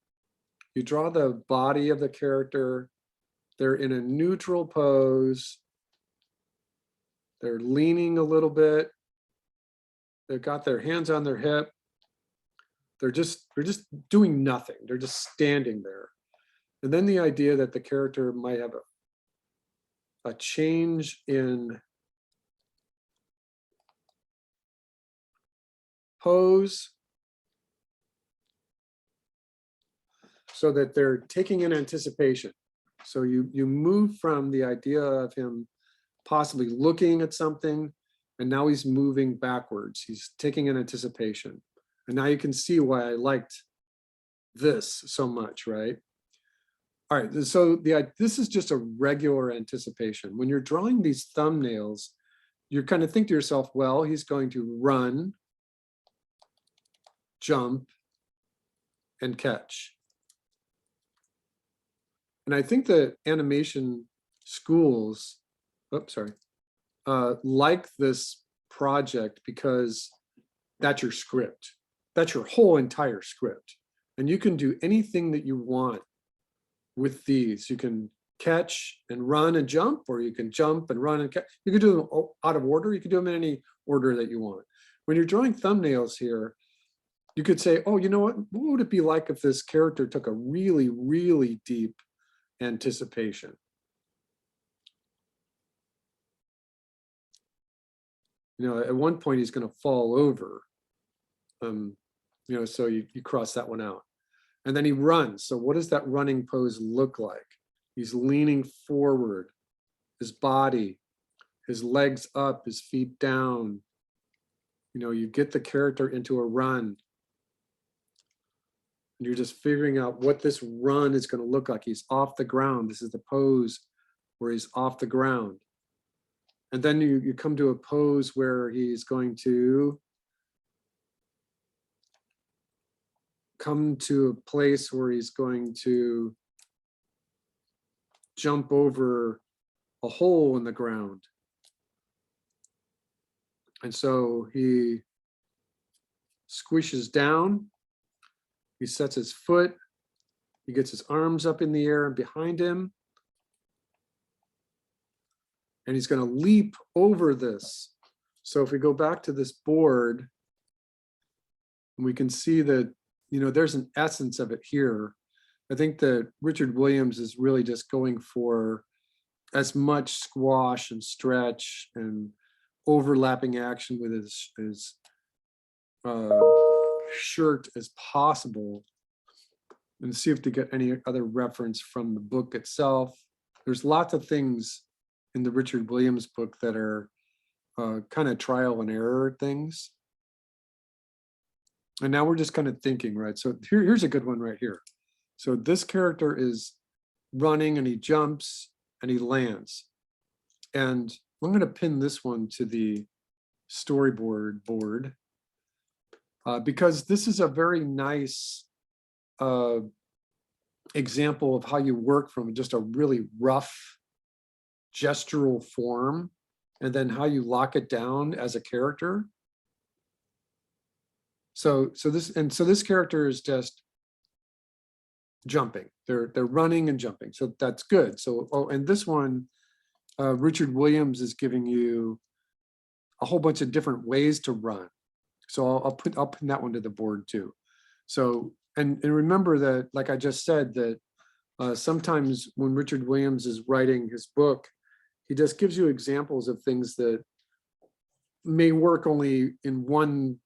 You draw the body of the character. They're in a neutral pose. They're leaning a little bit. They've got their hands on their hip. They're just doing nothing. They're just standing there. And then the idea that the character might have a change in pose so that they're taking in anticipation. So you move from the idea of him possibly looking at something, and now he's moving backwards. He's taking in anticipation. And now you can see why I liked this so much, right? All right, so this is just a regular anticipation. When you're drawing these thumbnails, you kind of think to yourself, well, he's going to run, jump, and catch. And I think that animation schools, like this project because that's your script. That's your whole entire script. And you can do anything that you want with these. You can catch and run and jump, or you can jump and run and catch. You can do them out of order. You can do them in any order that you want. When you're drawing thumbnails here, you could say, oh, you know what would it be like if this character took a really, really deep anticipation? You know, at one point he's going to fall over. You know, so you cross that one out. And then he runs. So what does that running pose look like? He's leaning forward, his body, his legs up, his feet down. You know, you get the character into a run. And you're just figuring out what this run is going to look like. He's off the ground. This is the pose where he's off the ground. And then you come to a pose where he's going to come to a place where he's going to jump over a hole in the ground. And so he squishes down, he sets his foot, he gets his arms up in the air and behind him, and he's going to leap over this. So if we go back to this board, we can see that, you know, there's an essence of it here. I think that Richard Williams is really just going for as much squash and stretch and overlapping action with his shirt as possible, and see if they get any other reference from the book itself. There's lots of things in the Richard Williams book that are kind of trial and error things. And now we're just kind of thinking, right? So here's a good one right here. So this character is running and he jumps and he lands. And I'm going to pin this one to the storyboard board because this is a very nice example of how you work from just a really rough gestural form and then how you lock it down as a character. So this character is just jumping. They're running and jumping. So that's good. So and this one, Richard Williams is giving you a whole bunch of different ways to run. So I'll put that one to the board too. So and remember that, like I just said, that sometimes when Richard Williams is writing his book, he just gives you examples of things that may work only in one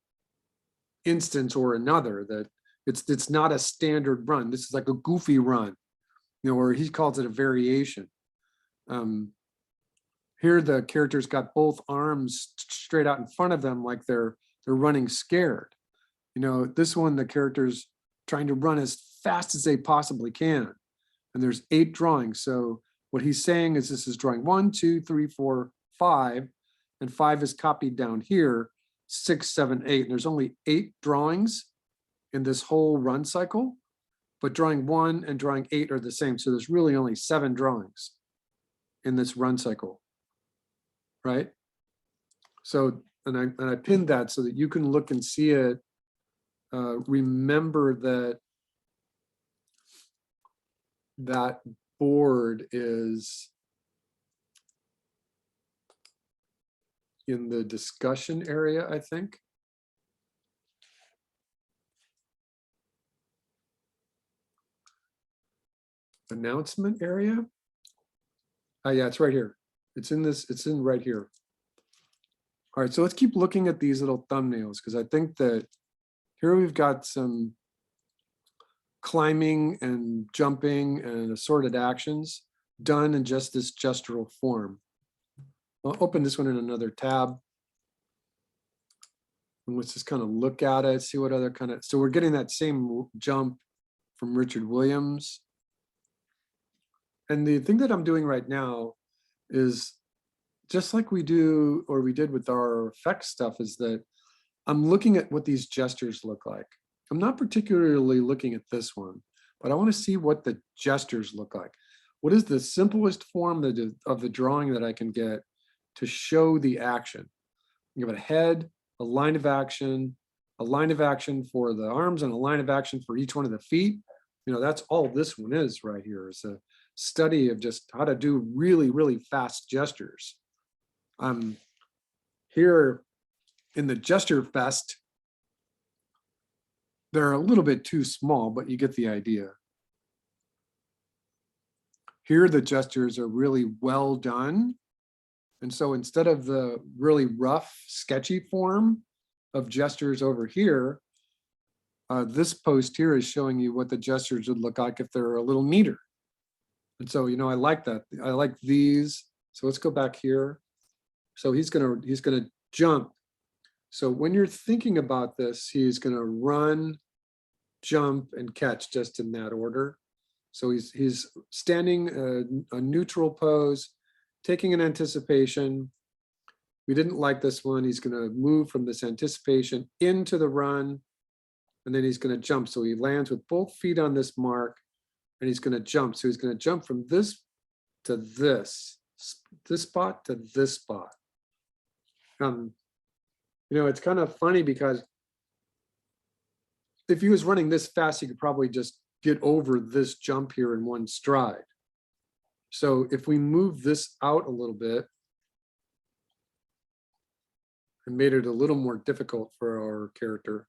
instance or another, that it's not a standard run. This is like a goofy run, you know, where he calls it a variation. Here the character's got both arms straight out in front of them like they're running scared. You know, this one, the character's trying to run as fast as they possibly can. And there's 8 drawings. So what he's saying is this is drawing 1, 2, 3, 4, 5, and 5 is copied down here, 6, 7, 8. And there's only 8 drawings in this whole run cycle, but drawing 1 and drawing 8 are the same. So there's really only 7 drawings in this run cycle, right? So, and I pinned that so that you can look and see it. Remember that that board is in the discussion area, I think. Announcement area. Oh yeah, it's right here. It's in this, it's in right here. All right, so let's keep looking at these little thumbnails because I think that here we've got some climbing and jumping and assorted actions done in just this gestural form. I'll open this one in another tab. And let's just kind of look at it, see what other kind of, so we're getting that same jump from Richard Williams. And the thing that I'm doing right now is just like we do, or we did with our effects stuff, is that I'm looking at what these gestures look like. I'm not particularly looking at this one, but I want to see what the gestures look like. What is the simplest form of the drawing that I can get to show the action? You have a head, a line of action for the arms, and a line of action for each one of the feet. You know, that's all this one is right here. It's a study of just how to do really, really fast gestures. Here in the gesture fest, they're a little bit too small, but you get the idea. Here, the gestures are really well done. And so instead of the really rough, sketchy form of gestures over here, this post here is showing you what the gestures would look like if they're a little neater. And so, you know, I like that. I like these. So let's go back here. So he's gonna jump. So when you're thinking about this, he's gonna run, jump, and catch just in that order. So he's standing a neutral pose, taking an anticipation. We didn't like this one. He's gonna move from this anticipation into the run, and then he's gonna jump. So he lands with both feet on this mark, and he's gonna jump. So he's gonna jump from this to this spot to this spot. You know, it's kind of funny because if he was running this fast, he could probably just get over this jump here in one stride. So if we move this out a little bit and made it a little more difficult for our character,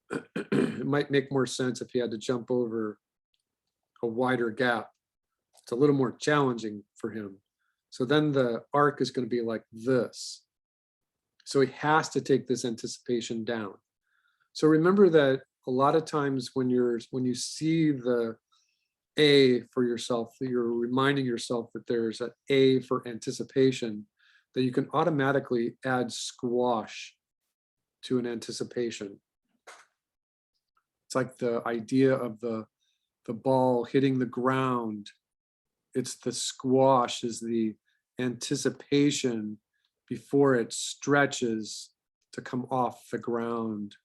it might make more sense if he had to jump over a wider gap. It's a little more challenging for him. So then the arc is going to be like this. So he has to take this anticipation down. So remember that a lot of times when you see the A for yourself, you're reminding yourself that there's an A for anticipation, that you can automatically add squash to an anticipation. It's like the idea of the ball hitting the ground. It's the squash is the anticipation before it stretches to come off the ground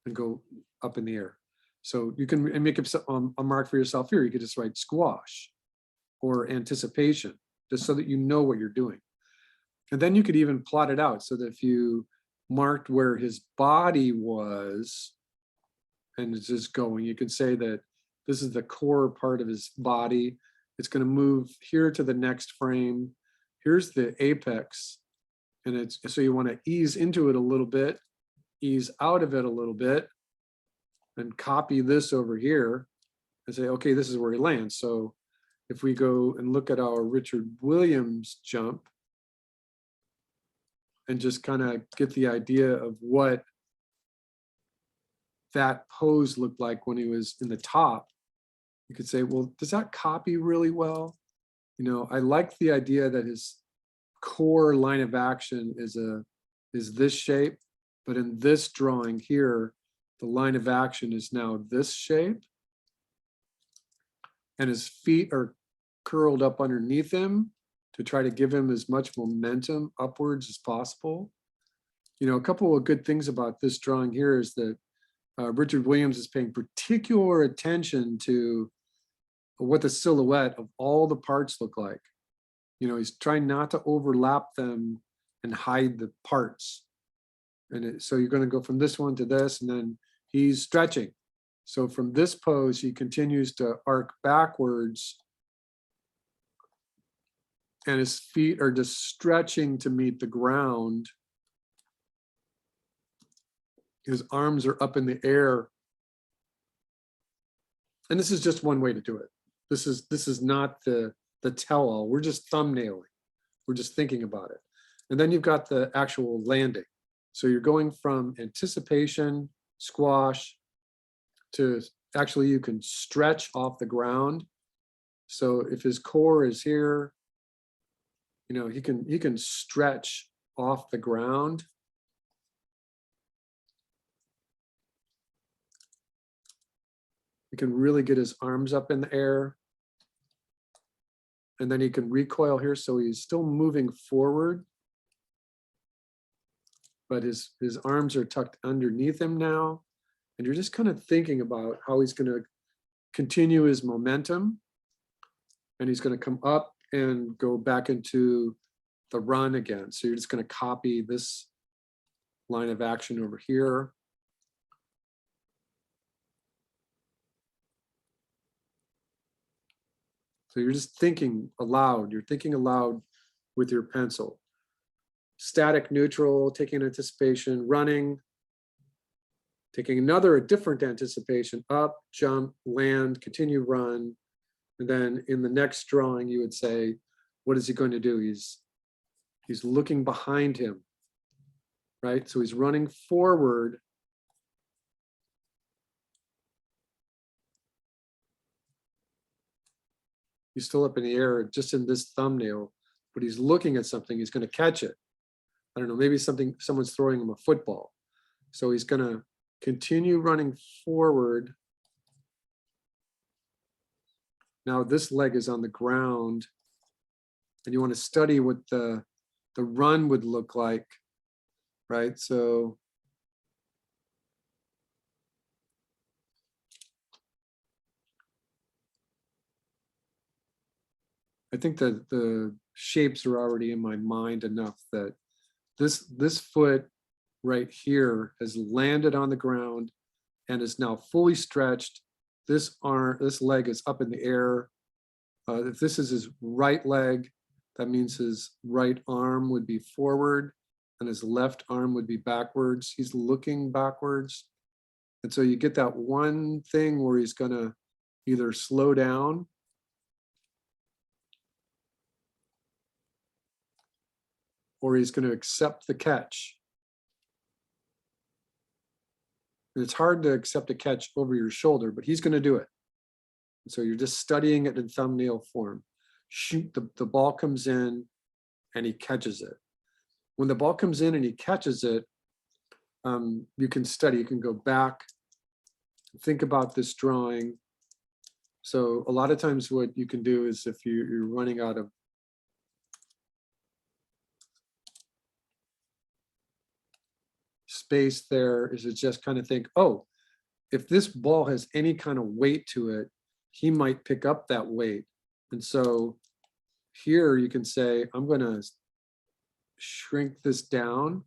and go up in the air. So you can make a mark for yourself here. You could just write squash or anticipation, just so that you know what you're doing. And then you could even plot it out so that if you marked where his body was and it's just going, you could say that this is the core part of his body. It's going to move here to the next frame. Here's the apex. And it's so you want to ease into it a little bit, ease out of it a little bit, and copy this over here and say, okay, this is where he lands. So if we go and look at our Richard Williams jump and just kind of get the idea of what that pose looked like when he was in the top, you could say, well, does that copy really well? You know, I like the idea that his core line of action is this shape. But in this drawing here, the line of action is now this shape. And his feet are curled up underneath him to try to give him as much momentum upwards as possible. You know, a couple of good things about this drawing here is that Richard Williams is paying particular attention to what the silhouette of all the parts look like. You know, he's trying not to overlap them and hide the parts. And so you're going to go from this one to this, and then he's stretching. So from this pose, he continues to arc backwards, and his feet are just stretching to meet the ground. His arms are up in the air. And this is just one way to do it. This is not the tell-all. We're just thumbnailing. We're just thinking about it. And then you've got the actual landing. So you're going from anticipation, squash, to actually you can stretch off the ground. So if his core is here, you know, he can stretch off the ground. He can really get his arms up in the air. And then he can recoil here, so he's still moving forward. But his arms are tucked underneath him now. And you're just kind of thinking about how he's going to continue his momentum. And he's going to come up and go back into the run again. So you're just going to copy this line of action over here. So you're just thinking aloud. You're thinking aloud with your pencil. Static, neutral, taking anticipation, running, taking a different anticipation, up, jump, land, continue, run. And then in the next drawing, you would say, what is he going to do? He's looking behind him, right? So he's running forward. He's still up in the air, just in this thumbnail, but he's looking at something. He's going to catch it. I don't know, maybe someone's throwing him a football. So he's going to continue running forward. Now this leg is on the ground, and you want to study what the run would look like, right? So I think that the shapes are already in my mind enough that this foot right here has landed on the ground and is now fully stretched. This leg is up in the air. If this is his right leg, that means his right arm would be forward and his left arm would be backwards. He's looking backwards. And so you get that one thing where he's gonna either slow down or he's going to accept the catch. And it's hard to accept a catch over your shoulder, but he's going to do it. And so you're just studying it in thumbnail form. Shoot, the ball comes in and he catches it. When the ball comes in and he catches it, you can study, you can go back, think about this drawing. So a lot of times what you can do is if you're running out of space there, is to just kind of think, oh, if this ball has any kind of weight to it, he might pick up that weight. And so here you can say, I'm going to shrink this down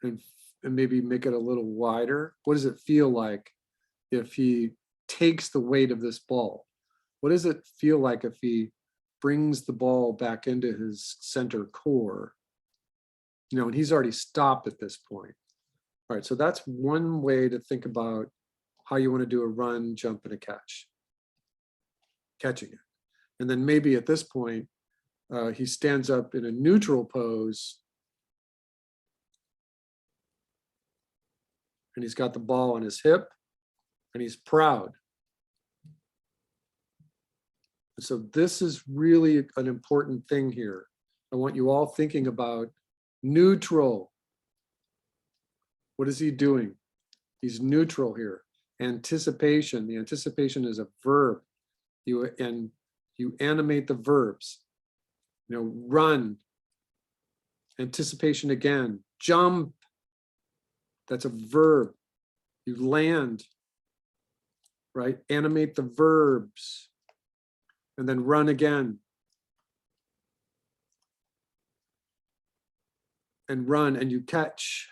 and maybe make it a little wider. What does it feel like if he takes the weight of this ball? What does it feel like if he brings the ball back into his center core? You know, and he's already stopped at this point. All right, so that's one way to think about how you want to do a run, jump, and a catch. Catching it. And then maybe at this point, he stands up in a neutral pose and he's got the ball on his hip and he's proud. And so this is really an important thing here. I want you all thinking about neutral, What is he doing? He's neutral here. Anticipation. The anticipation is a verb. You animate the verbs. Run. Anticipation again. Jump. That's a verb. You land. Right? Animate the verbs. And then run again. And run and you catch.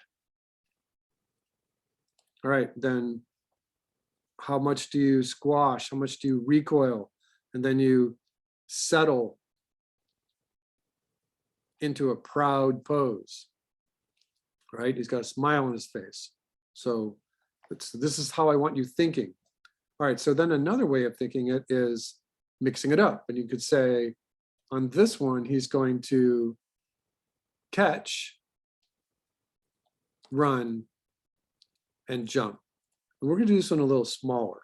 All right, then how much do you squash? How much do you recoil? And then you settle into a proud pose, right? He's got a smile on his face. So this is how I want you thinking. All right, so then another way of thinking it is mixing it up. And you could say, on this one, he's going to catch, run, and jump. And we're going to do this one a little smaller.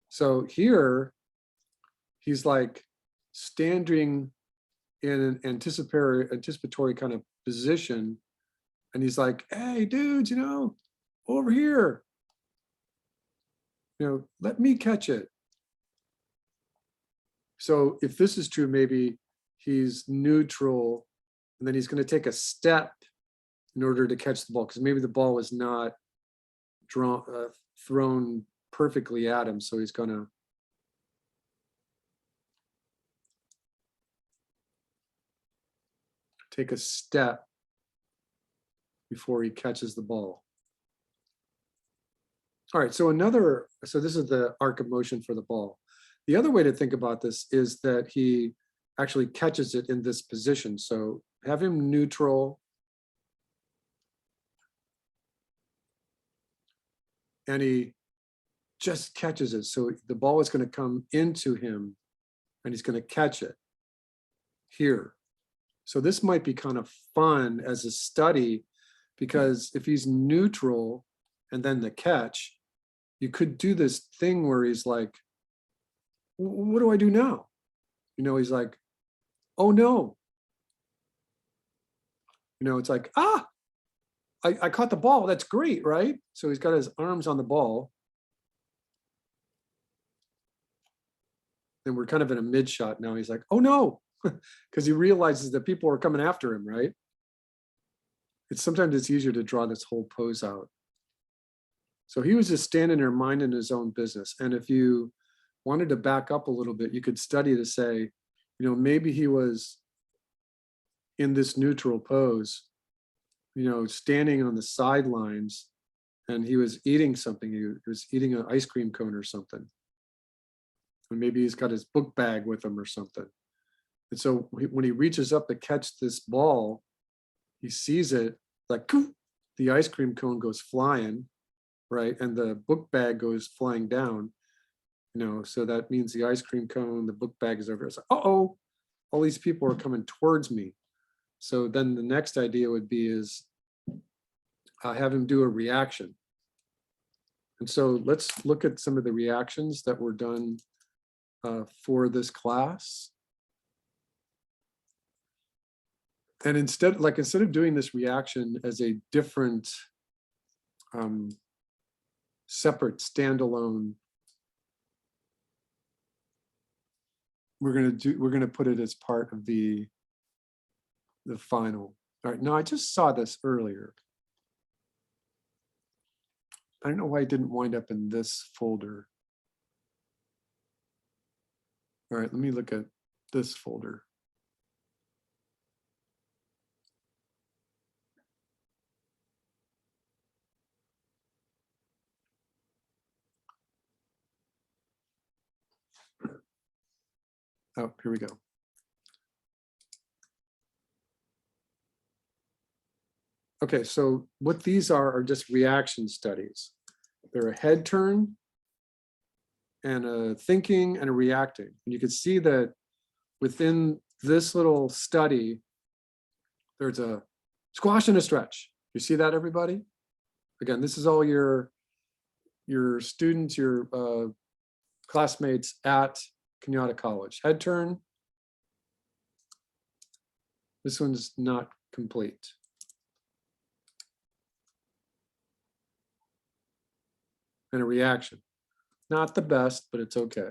So here, he's like standing in an anticipatory kind of position. And he's like, hey, dudes, over here. Let me catch it. So if this is true, maybe he's neutral, and then he's going to take a step in order to catch the ball, because maybe the ball was not thrown perfectly at him. So he's going to take a step before he catches the ball. All right, so this is the arc of motion for the ball. The other way to think about this is that he actually catches it in this position. So have him neutral. And he just catches it. So the ball is going to come into him and he's going to catch it here. So this might be kind of fun as a study, because if he's neutral and then the catch, you could do this thing where he's like, what do I do now? He's like, oh no. It's like, I caught the ball. That's great, right? So he's got his arms on the ball. And we're kind of in a mid shot now. He's like, oh no, because he realizes that people are coming after him, right? Sometimes it's easier to draw this whole pose out. So he was just standing there minding his own business. And if you wanted to back up a little bit, you could study to say, maybe he was in this neutral pose, standing on the sidelines, and he was eating something. He was eating an ice cream cone or something. And maybe he's got his book bag with him or something. And so when he reaches up to catch this ball, he sees it like, the ice cream cone goes flying, right? And the book bag goes flying down, so that means the ice cream cone, the book bag is over here. It's like, uh-oh, all these people are coming towards me. So then the next idea would be is have him do a reaction. And so let's look at some of the reactions that were done for this class. And instead of doing this reaction as a different separate standalone, we're going to put it as part of the final. All right, now I just saw this earlier. I don't know why it didn't wind up in this folder. All right, let me look at this folder. Oh, here we go. Okay, so what these are just reaction studies. They're a head turn and a thinking and a reacting. And you can see that within this little study, there's a squash and a stretch. You see that, everybody? Again, this is all your students, your classmates at Kenyatta College. Head turn. This one's not complete. and a reaction. Not the best, but it's okay.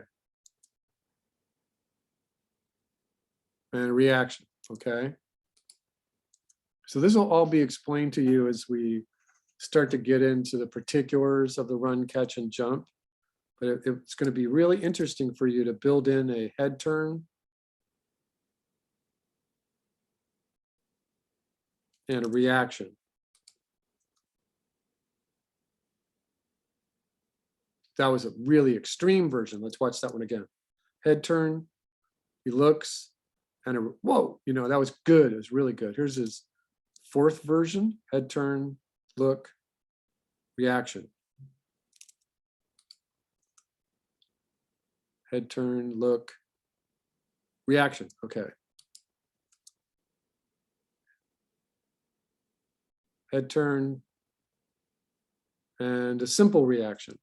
And a reaction, okay? So this will all be explained to you as we start to get into the particulars of the run, catch, and jump. But it's going to be really interesting for you to build in a head turn and a reaction. That was a really extreme version. Let's watch that one again. Head turn, he looks, and a whoa, you know, that was good. It was really good. Here's his fourth version: head turn, look, reaction. Head turn, look, reaction. Okay. Head turn, and a simple reaction.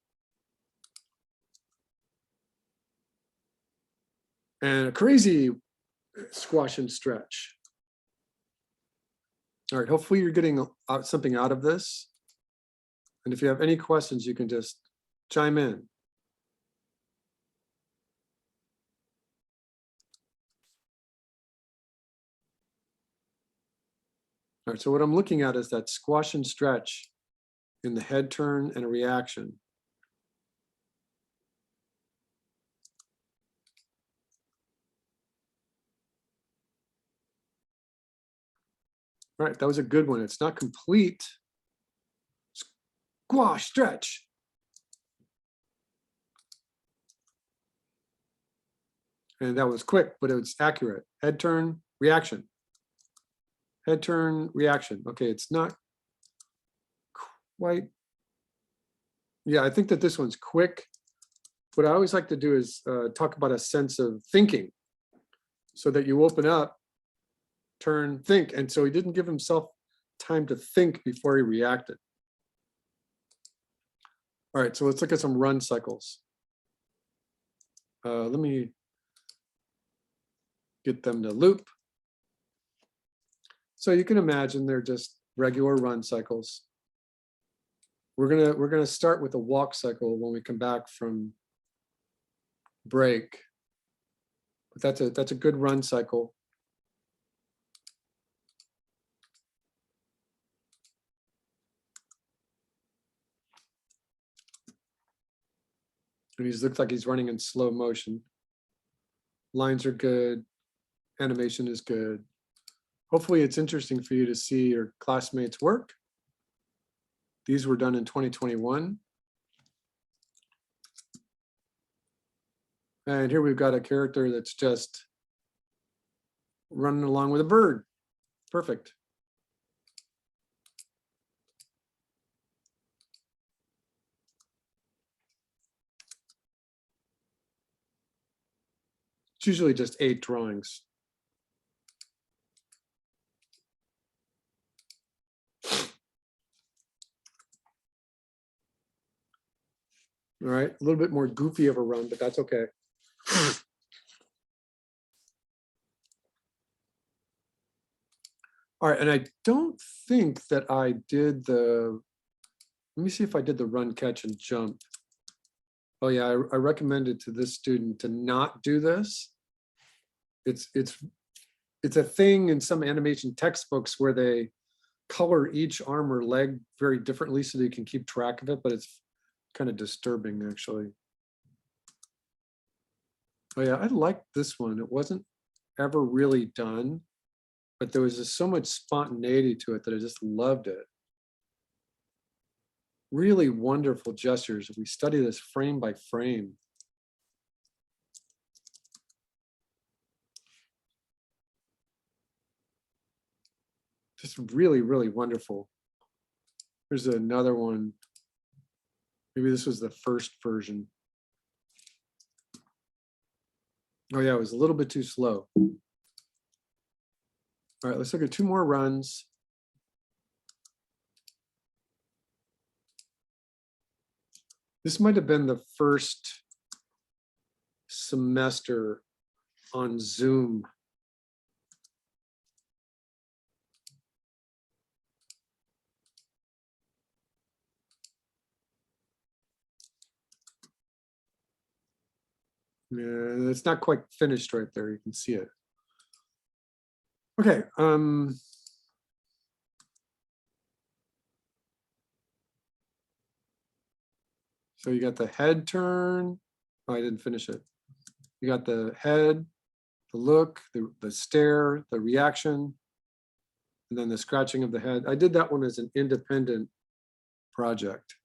And a crazy squash and stretch. All right, hopefully you're getting something out of this. And if you have any questions, you can just chime in. All right, so what I'm looking at is that squash and stretch in the head turn and a reaction. All right, that was a good one. It's not complete. Squash, stretch. And that was quick, but it was accurate. Head turn, reaction. Head turn, reaction. Okay, it's not quite. Yeah, I think that this one's quick. What I always like to do is talk about a sense of thinking so that you open up, turn, think. And so he didn't give himself time to think before he reacted. All right, so let's look at some run cycles. Let me get them to loop. So you can imagine they're just regular run cycles. We're gonna start with a walk cycle when we come back from break. But that's a good run cycle. And he looks like he's running in slow motion. Lines are good. Animation is good. Hopefully it's interesting for you to see your classmates' work. These were done in 2021. And here we've got a character that's just running along with a bird. Perfect. It's usually just 8 drawings. All right, a little bit more goofy of a run, but that's okay. All right, and I don't think that I did the, let me see if I did the run, catch, and jump. Oh yeah, I recommended to this student to not do this. It's a thing in some animation textbooks where they color each arm or leg very differently so that you can keep track of it, but it's kind of disturbing actually. Oh yeah, I liked this one. It wasn't ever really done, but there was just so much spontaneity to it that I just loved it. Really wonderful gestures. We study this frame by frame. Just really, really wonderful. Here's another one. Maybe this was the first version. Oh yeah, it was a little bit too slow. All right, let's look at 2 more runs. This might have been the first semester on Zoom. Yeah, it's not quite finished right there. You can see it. Okay. So you got the head turn. Oh, I didn't finish it. You got the head, the look, the stare, the reaction, and then the scratching of the head. I did that one as an independent project.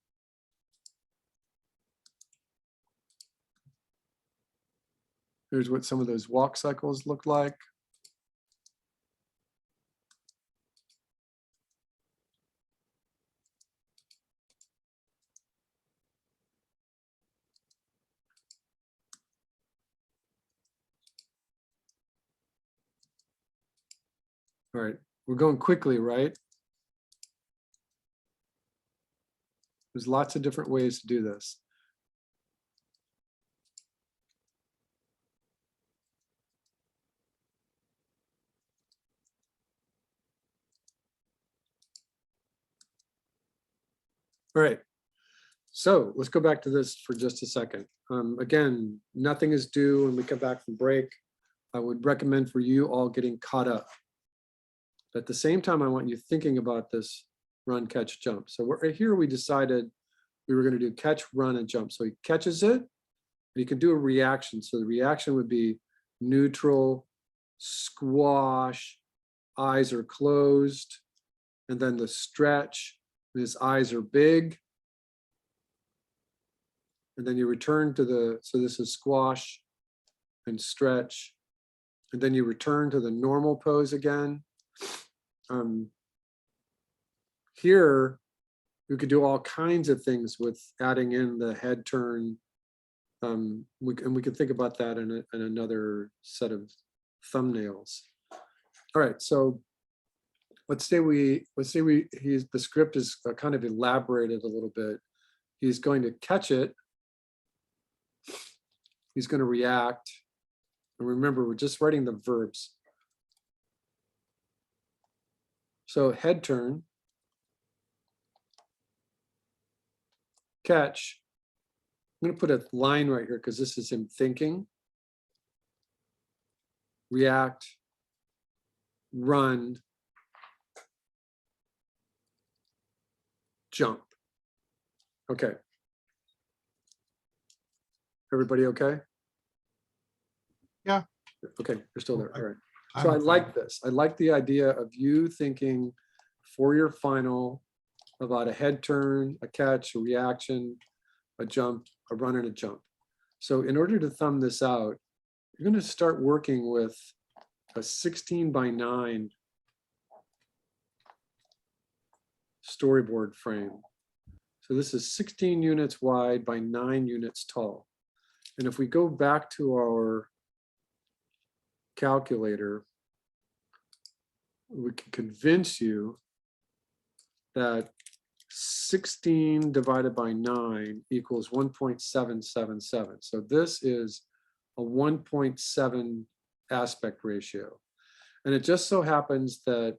Here's what some of those walk cycles look like. All right, we're going quickly, right? There's lots of different ways to do this. All right, so let's go back to this for just a second. Again, nothing is due when we come back from break. I would recommend for you all getting caught up. At the same time, I want you thinking about this run, catch, jump. So right here, we decided we were going to do catch, run, and jump. So he catches it, and he can do a reaction. So the reaction would be neutral, squash, eyes are closed, and then the stretch, his eyes are big. And then you return to the, so this is squash and stretch. And then you return to the normal pose again. Here, we could do all kinds of things with adding in the head turn. We can think about that in another set of thumbnails. All right, so let's say the script is kind of elaborated a little bit. He's going to catch it. He's going to react. And remember, we're just writing the verbs. So head turn, catch. I'm going to put a line right here because this is him thinking. React, run, jump. Okay. Everybody okay? Yeah. Okay, you're still there. All right. I'm So I okay. like this. I like the idea of you thinking for your final about a head turn, a catch, a reaction, a jump, a run, and a jump. So in order to thumb this out, you're going to start working with a 16:9 storyboard frame. So this is 16 units wide by 9 units tall. And if we go back to our calculator, we can convince you that 16 divided by 9 equals 1.777. So this is a 1.7 aspect ratio. And it just so happens that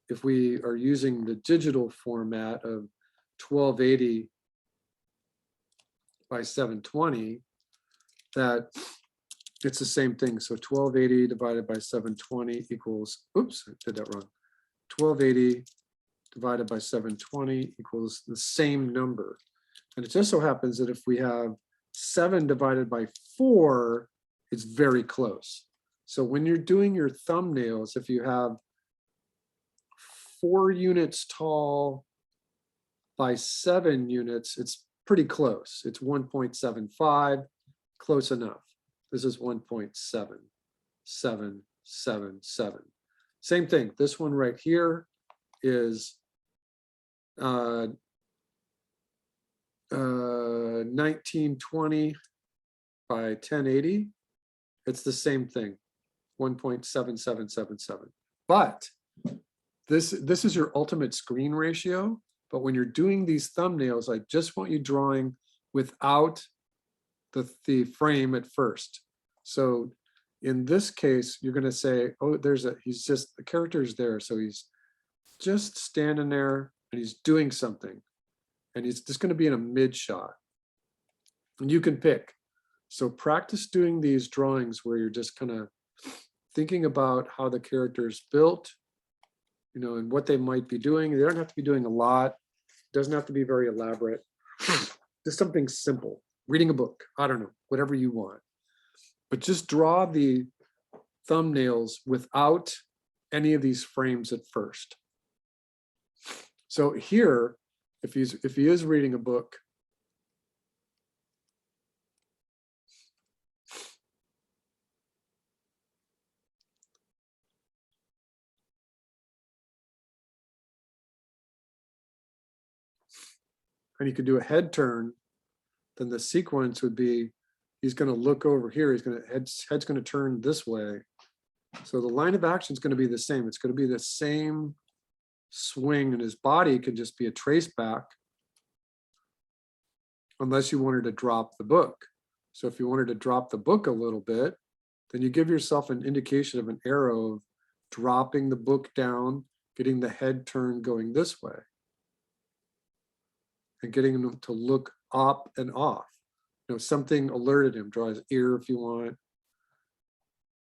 if we are using the digital format of 1280 by 720, that it's the same thing. So 1280 divided by 720 equals, oops, I did that wrong. 1280 divided by 720 equals the same number. And it just so happens that if we have 7 divided by 4, it's very close. So when you're doing your thumbnails, if you have 4 units tall by 7 units, it's pretty close. It's 1.75, close enough. This is 1.7777. Same thing. This one right here is 1920 by 1080. It's the same thing, 1.7777. But this is your ultimate screen ratio. But when you're doing these thumbnails, I just want you drawing without the frame at first. So in this case, you're going to say, oh, the character is there. So he's just standing there and he's doing something. And he's just going to be in a mid shot. And you can pick. So practice doing these drawings where you're just kind of thinking about how the character is built, you know, and what they might be doing. They don't have to be doing a lot. It doesn't have to be very elaborate. Just something simple. Reading a book. I don't know, whatever you want. But just draw the thumbnails without any of these frames at first. So here, if he is reading a book, and you could do a head turn, then the sequence would be, he's going to look over here. He's going to head's going to turn this way. So the line of action is going to be the same. It's going to be the same swing, and his body could just be a trace back, unless you wanted to drop the book. So if you wanted to drop the book a little bit, then you give yourself an indication of an arrow of dropping the book down, getting the head turn going this way, and getting him to look up and off. You know, something alerted him. Draw his ear if you want.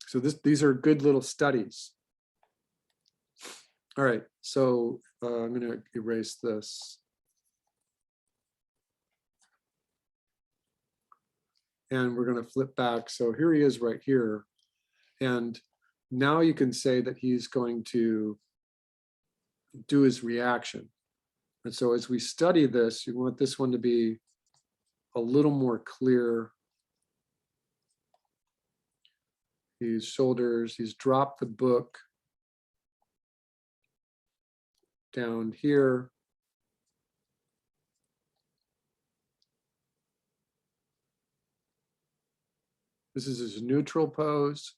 So these are good little studies. All right, so I'm going to erase this. And we're going to flip back. So here he is right here. And now you can say that he's going to do his reaction. And so as we study this, you want this one to be a little more clear. His shoulders, he's dropped the book down here. This is his neutral pose.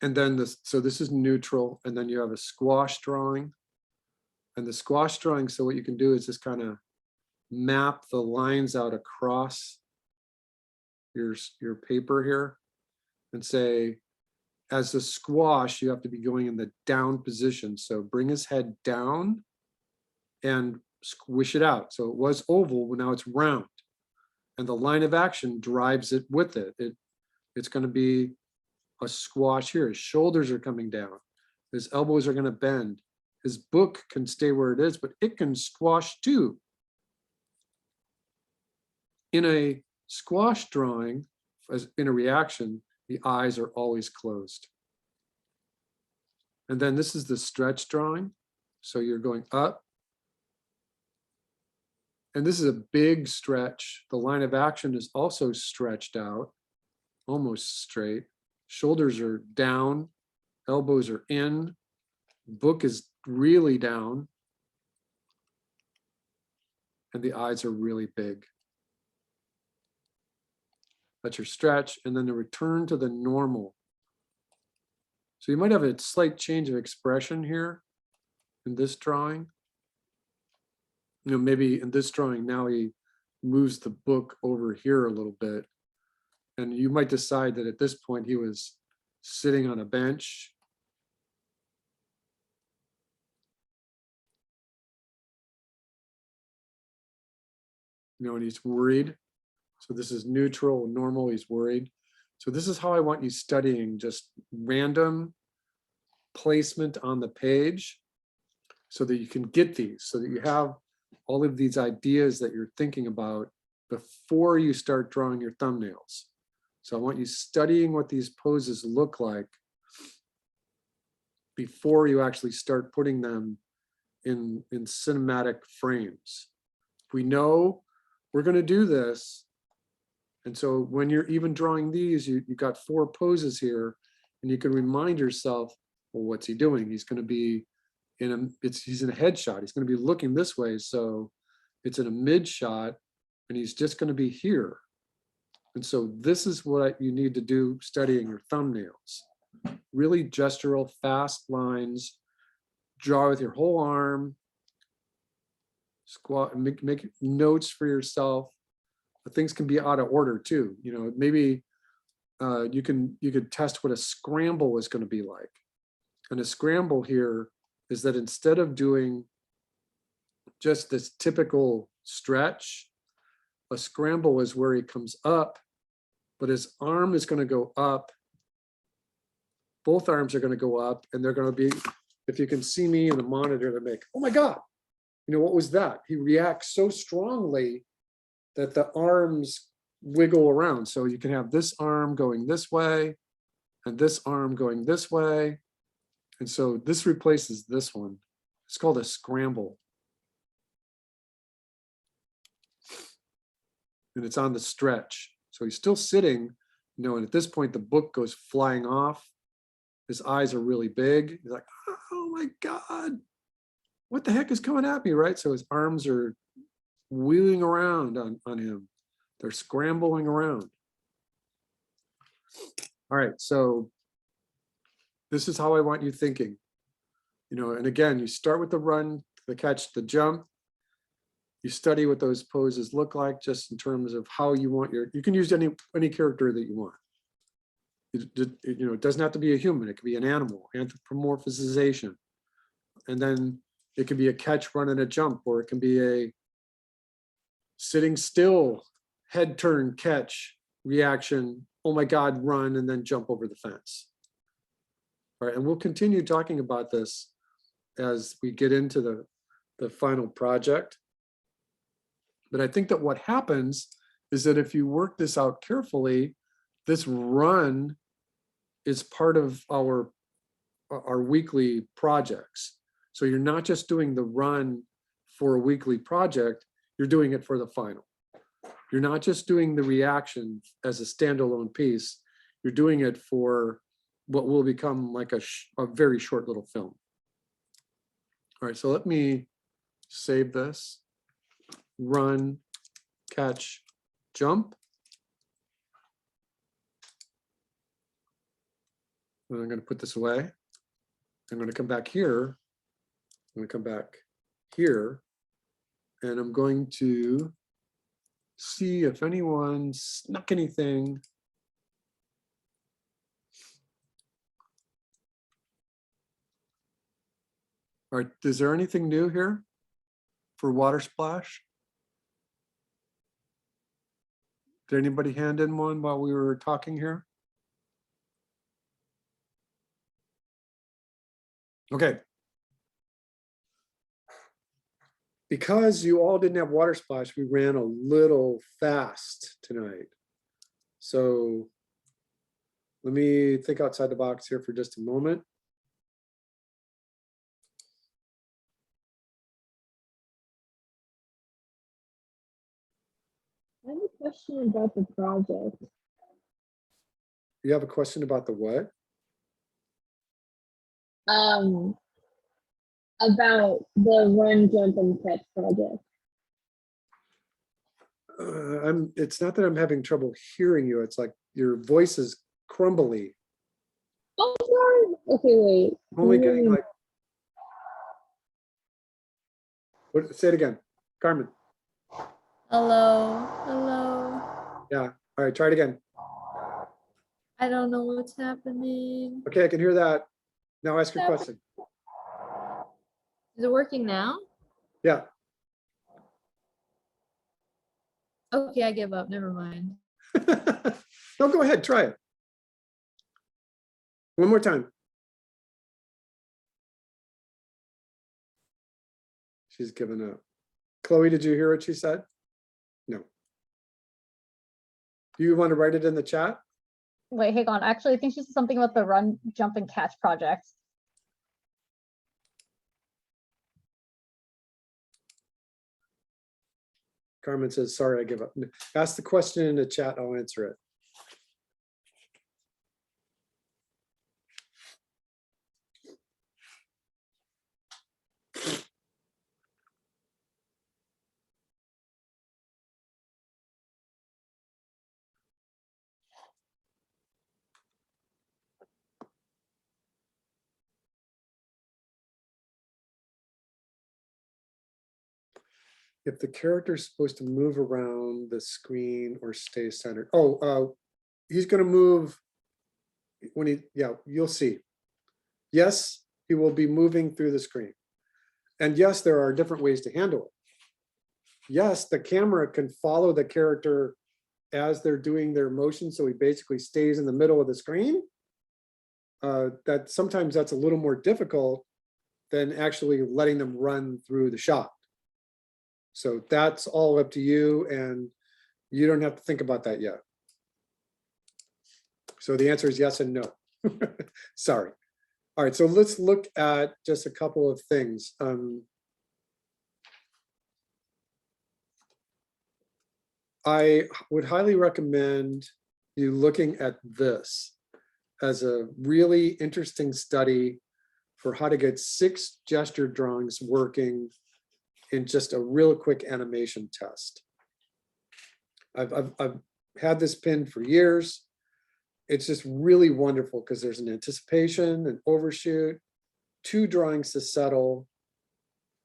And then this, so this is neutral, and then you have a squash drawing. And the squash drawing, so what you can do is just kind of map the lines out across your paper here and say, as a squash, you have to be going in the down position. So bring his head down and squish it out. So it was oval, but now it's round. And the line of action drives it with it. It's going to be a squash here. His shoulders are coming down. His elbows are going to bend. His book can stay where it is, but it can squash too. In a squash drawing, as in a reaction, the eyes are always closed. And then this is the stretch drawing. So you're going up. And this is a big stretch. The line of action is also stretched out, almost straight. Shoulders are down, elbows are in, book is really down, and the eyes are really big. That's your stretch, and then the return to the normal. So you might have a slight change of expression here in this drawing. You know, maybe in this drawing now he moves the book over here a little bit, and you might decide that at this point he was sitting on a bench. You know, and he's worried. So this is neutral, normal, he's worried. So this is how I want you studying, just random placement on the page so that you can get these, so that you have all of these ideas that you're thinking about before you start drawing your thumbnails. So I want you studying what these poses look like before you actually start putting them in cinematic frames. We know we're going to do this. And so when you're even drawing these, you've got 4 poses here, and you can remind yourself, well, what's he doing? He's going to be he's in a headshot. He's going to be looking this way. So it's in a mid shot, and he's just going to be here. And so this is what you need to do studying your thumbnails. Really gestural, fast lines, draw with your whole arm, squat, and make notes for yourself. But things can be out of order too. You know, maybe you could test what a scramble is going to be like. And a scramble here is that instead of doing just this typical stretch, A scramble is where he comes up, but his arm is going to go up. Both arms are going to go up, and they're going to be, if you can see me in the monitor, they make, oh my God, you know, what was that? He reacts so strongly that the arms wiggle around. So you can have this arm going this way and this arm going this way. And so this replaces this one. It's called a scramble. And it's on the stretch. So he's still sitting, you know, and at this point, the book goes flying off. His eyes are really big. He's like, oh my God, what the heck is coming at me, right? So his arms are wheeling around on him. They're scrambling around. All right, so this is how I want you thinking. You know, and again, you start with the run, the catch, the jump. You study what those poses look like just in terms of how you want you can use any character that you want. You know, it doesn't have to be a human, it could be an animal, anthropomorphization. And then it can be a catch, run, and a jump, or it can be a sitting still, head turn, catch, reaction, oh my God, run, and then jump over the fence. All right, and we'll continue talking about this as we get into the final project. But I think that what happens is that if you work this out carefully, this run is part of our weekly projects. So you're not just doing the run for a weekly project, you're doing it for the final. You're not just doing the reaction as a standalone piece, you're doing it for what will become like a very short little film. All right, so let me save this. Run, catch, jump. And I'm going to put this away. I'm going to come back here. I'm going to come back here. And I'm going to see if anyone snuck anything. All right, is there anything new here for water splash? Did anybody hand in one while we were talking here? Okay. Because you all didn't have water splash, we ran a little fast tonight. So let me think outside the box here for just a moment. I have a question about the project. You have a question about the what? About the run, jump, and catch project. It's not that I'm having trouble hearing you. It's like your voice is crumbly. Oh, sorry. Okay, wait. I'm only Can you hear getting me? like. What, say it again, Carmen. Hello, hello. Yeah. All right. Try it again. I don't know what's happening. Okay, I can hear that. Now ask your question. Is it working now? Yeah. Okay, I give up. Never mind. No, go ahead. Try it. One more time. She's given up. Chloe, did you hear what she said? No. Do you want to write it in the chat? Wait, hang on. Actually, I think she said something about the run, jump, and catch project. Carmen says, sorry, I give up. Ask the question in the chat, I'll answer it. If the character is supposed to move around the screen or stay centered. Oh, he's going to move when he, yeah, you'll see. Yes, he will be moving through the screen. And yes, there are different ways to handle it. yes, the camera can follow the character as they're doing their motion, so he basically stays in the middle of the screen. That sometimes that's a little more difficult than actually letting them run through the shot. So that's all up to you, and you don't have to think about that yet. So the answer is yes and no. Sorry. All right, so let's look at just a couple of things. I would highly recommend you looking at this as a really interesting study for how to get 6 gesture drawings working in just a real quick animation test. I've had this pinned for years. It's just really wonderful because there's an anticipation, an overshoot, 2 drawings to settle,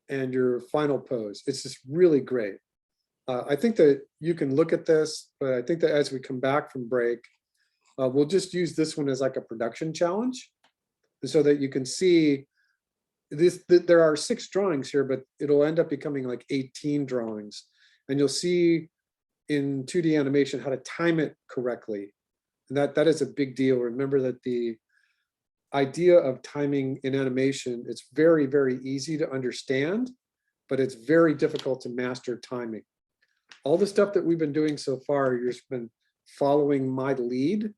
and your final pose. It's just really great. I think that you can look at this, but I think that as we come back from break, we'll just use this one as like a production challenge, so that you can see this. There are 6 drawings here, but it'll end up becoming like 18 drawings, and you'll see in 2D animation how to time it correctly. And that is a big deal. Remember that the idea of timing in animation, it's very, very easy to understand, but it's very difficult to master timing. All the stuff that we've been doing so far, you've been following my lead.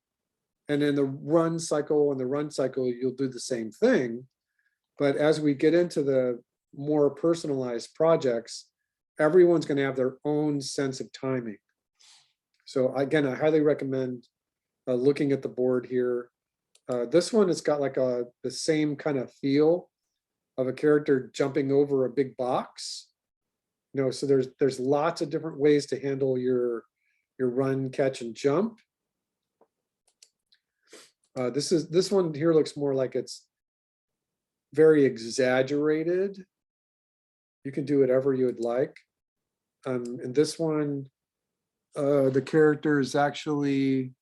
And in the run cycle you'll do the same thing. But as we get into the more personalized projects, everyone's going to have their own sense of timing. So again, I highly recommend looking at the board here. This one has got like the same kind of feel of a character jumping over a big box. You know, so there's lots of different ways to handle your run, catch, and jump. This one here looks more like it's very exaggerated. You can do whatever you would like. And this one, the character is actually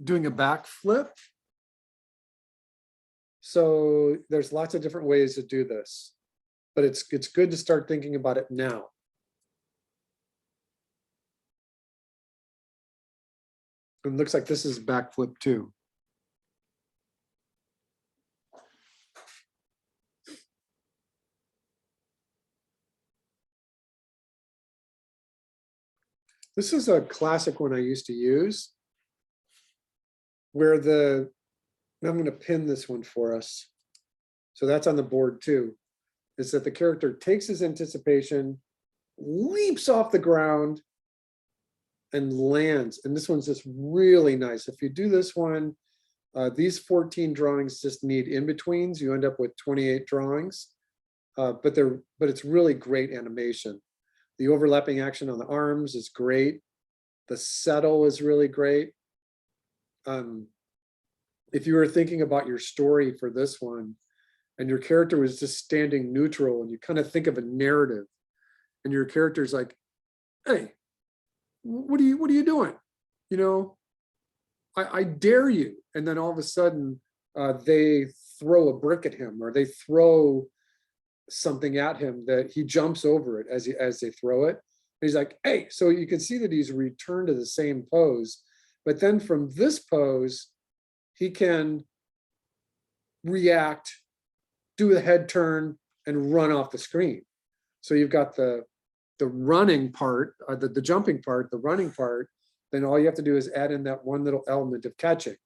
doing a backflip. So there's lots of different ways to do this, but it's good to start thinking about it now. It looks like this is backflip too. This is a classic one I used to use, where I'm going to pin this one for us. So that's on the board too, is that the character takes his anticipation, leaps off the ground, and lands. And this one's just really nice. If you do this one, these 14 drawings just need in-betweens. You end up with 28 drawings, but it's really great animation. The overlapping action on the arms is great. The settle is really great. If you were thinking about your story for this one, and your character was just standing neutral, and you kind of think of a narrative, and your character's like, "Hey, what are you doing? You know, I dare you." And then all of a sudden, they throw a brick at him, or they throw something at him that he jumps over it as they throw it. And he's like, "Hey," so you can see that he's returned to the same pose, but then from this pose, he can react, do a head turn, and run off the screen. So you've got the running part, the jumping part, the running part. Then all you have to do is add in that one little element of catching.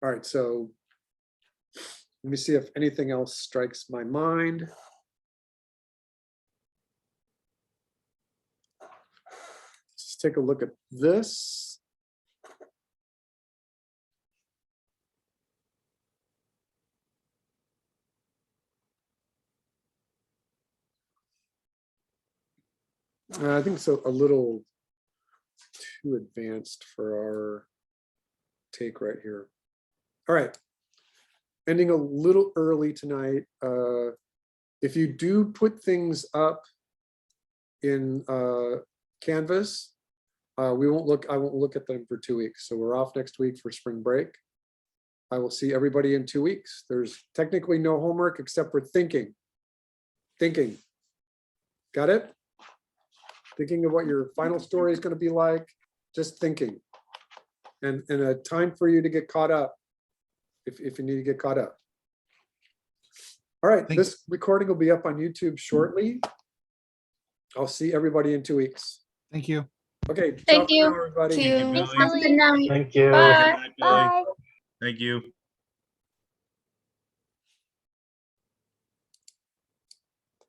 All right, so let me see if anything else strikes my mind. Let's take a look at this. I think it's a little too advanced for our take right here. All right, ending a little early tonight. If you do put things up in Canvas, I won't look at them for 2 weeks. So we're off next week for spring break. I will see everybody in 2 weeks. There's technically no homework except for thinking. Thinking. Got it? Thinking of what your final story is going to be like, just thinking. And a time for you to get caught up, if you need to get caught up. All right, Thank- this recording will be up on YouTube shortly. I'll see everybody in 2 weeks. Thank you. Okay. Thank ciao for you. now, everybody. Thank you. Thanks, Have a Billy. good night. Thank you. Bye. Bye. Thank you.